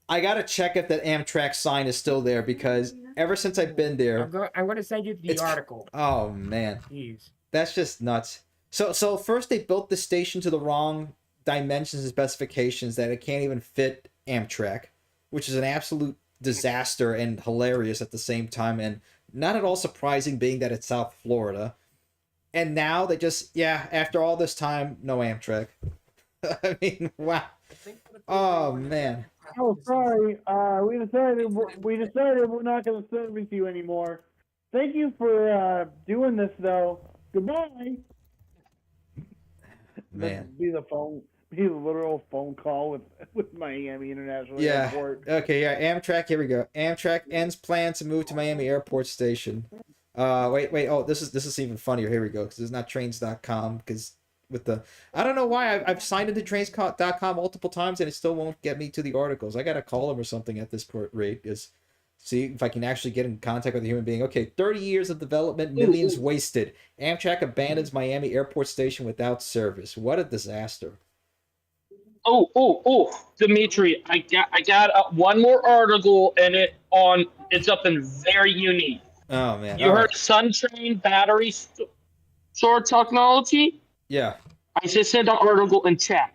I gotta check if that Amtrak sign is still there because ever since I've been there, I'm going to send you the article. Oh man, jeez, that's just nuts. So first they built the station to the wrong dimensions and specifications that it can't even fit Amtrak, which is an absolute disaster and hilarious at the same time, and not at all surprising being that it's South Florida. And now they just, after all this time, no Amtrak. I mean, wow. Oh, man. Oh, sorry. We decided we're not going to service you anymore. Thank you for doing this, though. Goodbye. Man. Be the literal phone call with Miami International Airport. Okay, Amtrak, here we go. Amtrak ends plans to move to Miami Airport Station. Wait. Oh, this is even funnier. Here we go. Because it's not trains.com. Because with the, I don't know why I've signed into trains.com multiple times and it still won't get me to the articles. I gotta call them or something at this rate. Is see if I can actually get in contact with a human being. Okay, 30 years of development, millions wasted. Amtrak abandons Miami Airport Station without service. What a disaster. Oh, Dimitri, I got one more article and it's up in very unique. Oh man! You heard SunTrain battery store technology? Yeah. I just sent an article in chat.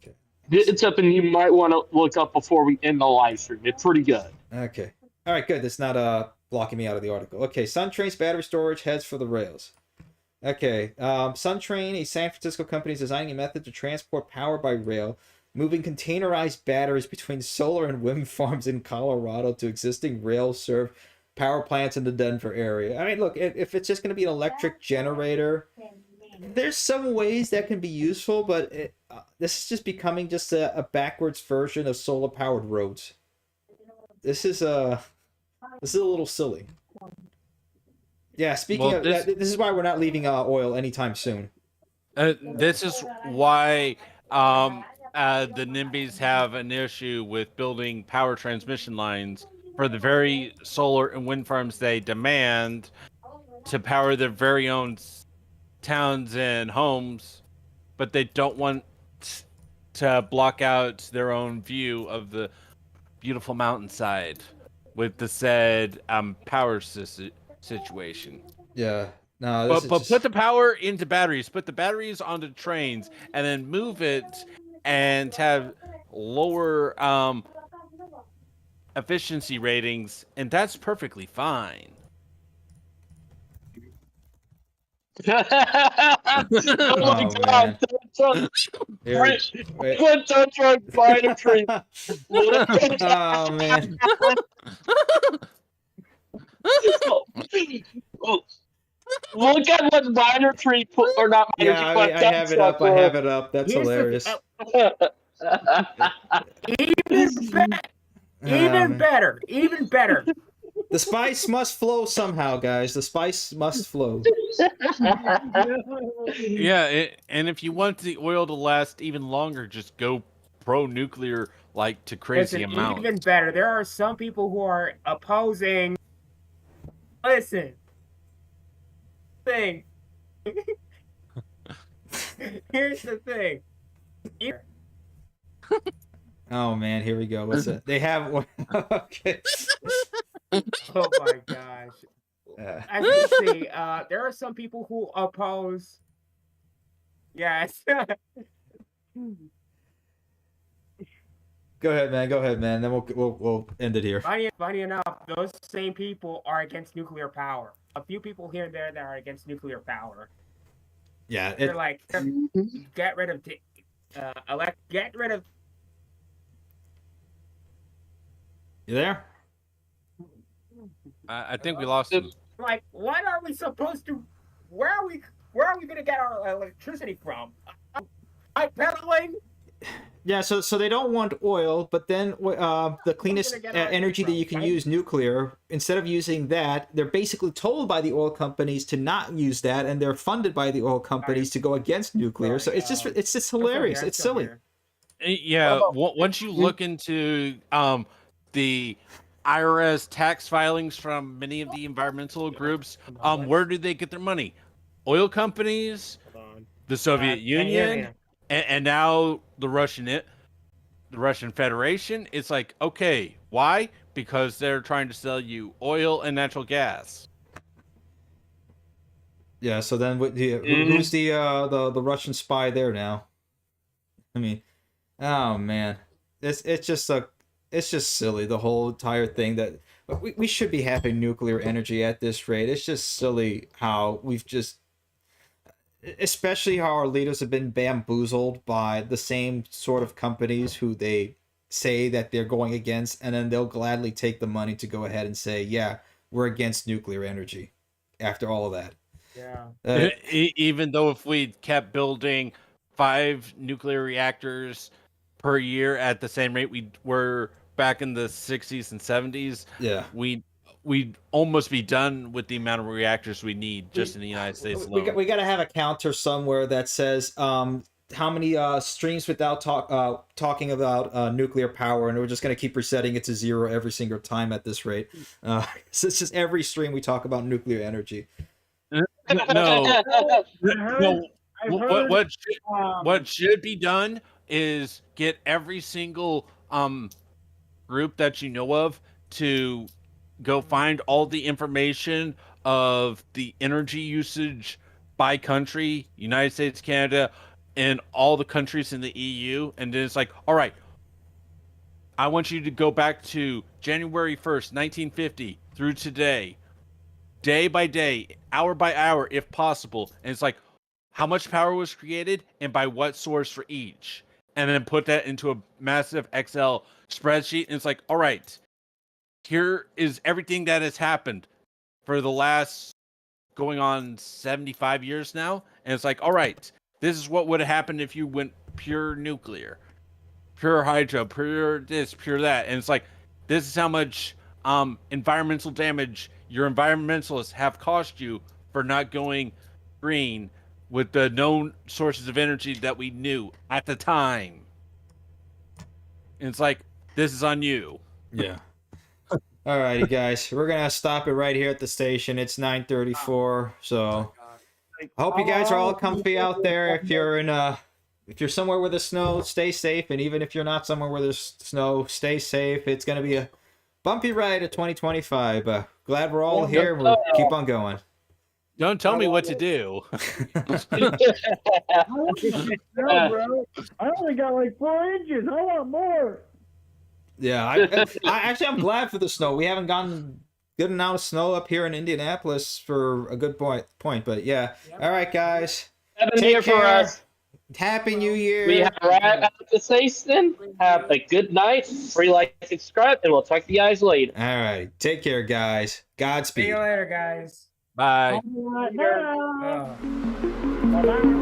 Okay. It's up, and you might want to look up before we end the live stream. It's pretty good. Okay. All right. Good. That's not blocking me out of the article. Okay. SunTrain's battery storage heads for the rails. Okay. SunTrain, a San Francisco company, is designing a method to transport power by rail, moving containerized batteries between solar and wind farms in Colorado to existing rail-served power plants in the Denver area. I mean, look, if it's just going to be an electric generator, there's some ways that can be useful, but this is just becoming just a backwards version of solar-powered roads. This is a little silly. Yeah, speaking of that, this is why we're not leaving oil anytime soon. This is why the NIMBYs have an issue with building power transmission lines for the very solar and wind farms they demand to power their very own towns and homes, but they don't want to block out their own view of the beautiful mountainside with the said power situation. Yeah. No, but put the power into batteries, put the batteries onto trains, and then move it and have lower efficiency ratings, and that's perfectly fine. my Oh, God! man. Here, wait. One tow truck minor tree. Oh, man. Look at what minor tree put, or not minor Yeah, tree, I, but I tow have it truck. up. I have it up. That's Here's hilarious. Even better. Even better. The spice must flow somehow, guys. The spice must flow. Yeah, and if you want the oil to last even longer, just go pro-nuclear, like, to crazy Listen, amount. even better. There are some people who are opposing. Listen. Thing. Here's the thing. Oh man, here we go. What's it? They have one. Okay. Oh my gosh. As you see, there are some people who oppose. Yes. Go ahead, man. Go ahead, man. Then we'll end it here. Funny enough, those same people are against nuclear power. A few people here and there that are against nuclear power. Yeah, They're like, get rid of, get rid of. You there? I think we lost him. Like, what are we supposed to? Where are we gonna get our electricity from? Pedaling. Yeah, so they don't want oil, but then the cleanest energy that you can use, nuclear. Instead of using that, they're basically told by the oil companies to not use that, and they're funded by the oil companies to go against nuclear. So it's just hilarious. It's silly. Yeah, once you look into the IRS tax filings from many of the environmental groups, where do they get their money? Oil companies, the Soviet Union, and now the Russian Federation. It's like, okay, why? Because they're trying to sell you oil and natural gas. Yeah. So then, who's the Russian spy there now? I mean, oh man, it's just silly, the whole entire thing. That we should be having nuclear energy at this rate. It's just silly how we've just, especially how our leaders have been bamboozled by the same sort of companies who they say that they're going against, and then they'll gladly take the money to go ahead and say, yeah, we're against nuclear energy after all of that. Yeah. Even though if we kept building 5 nuclear reactors per year at the same rate we were back in the 60s and 70s, yeah, we'd almost be done with the amount of reactors we need just in the United States alone. We got to have a counter somewhere that says how many streams without talking about nuclear power, and we're just going to keep resetting it to 0 every single time at this rate. So it's just every stream we talk about nuclear energy. No. What should be done is get every single group that you know of to go find all the information of the energy usage by country, United States, Canada, and all the countries in the EU. And then it's like, all right, I want you to go back to January 1st, 1950 through today, day by day, hour by hour, if possible. And it's like, how much power was created and by what source for each. And then put that into a massive Excel spreadsheet. And it's like, all right, here is everything that has happened for the last going on 75 years now. And it's like, all right, this is what would have happened if you went pure nuclear, pure hydro, pure this, pure that. And it's like, this is how much environmental damage your environmentalists have cost you for not going green with the known sources of energy that we knew at the time. And it's like, this is on you. Yeah. Alrighty, guys, we're gonna stop it right here at the station. It's 9:34, so I hope you guys are all comfy out there. If you're somewhere where there's snow, stay safe, and even if you're not somewhere where there's snow, stay safe. It's gonna be a bumpy ride of 2025. Glad we're all here. We'll keep on going. Don't tell me what to do. No, bro. I only got like 4 inches. I want more. Yeah, I'm glad for the snow. We haven't gotten good amount of snow up here in Indianapolis for a good point. But yeah. All right, guys. 7 Take year for care. us. Happy New Year. We have right out to say then. Have a good night. Free like, subscribe, and we'll talk to you guys later. All right. Take care, guys. Godspeed. See you later, guys. Bye. Bye. Bye.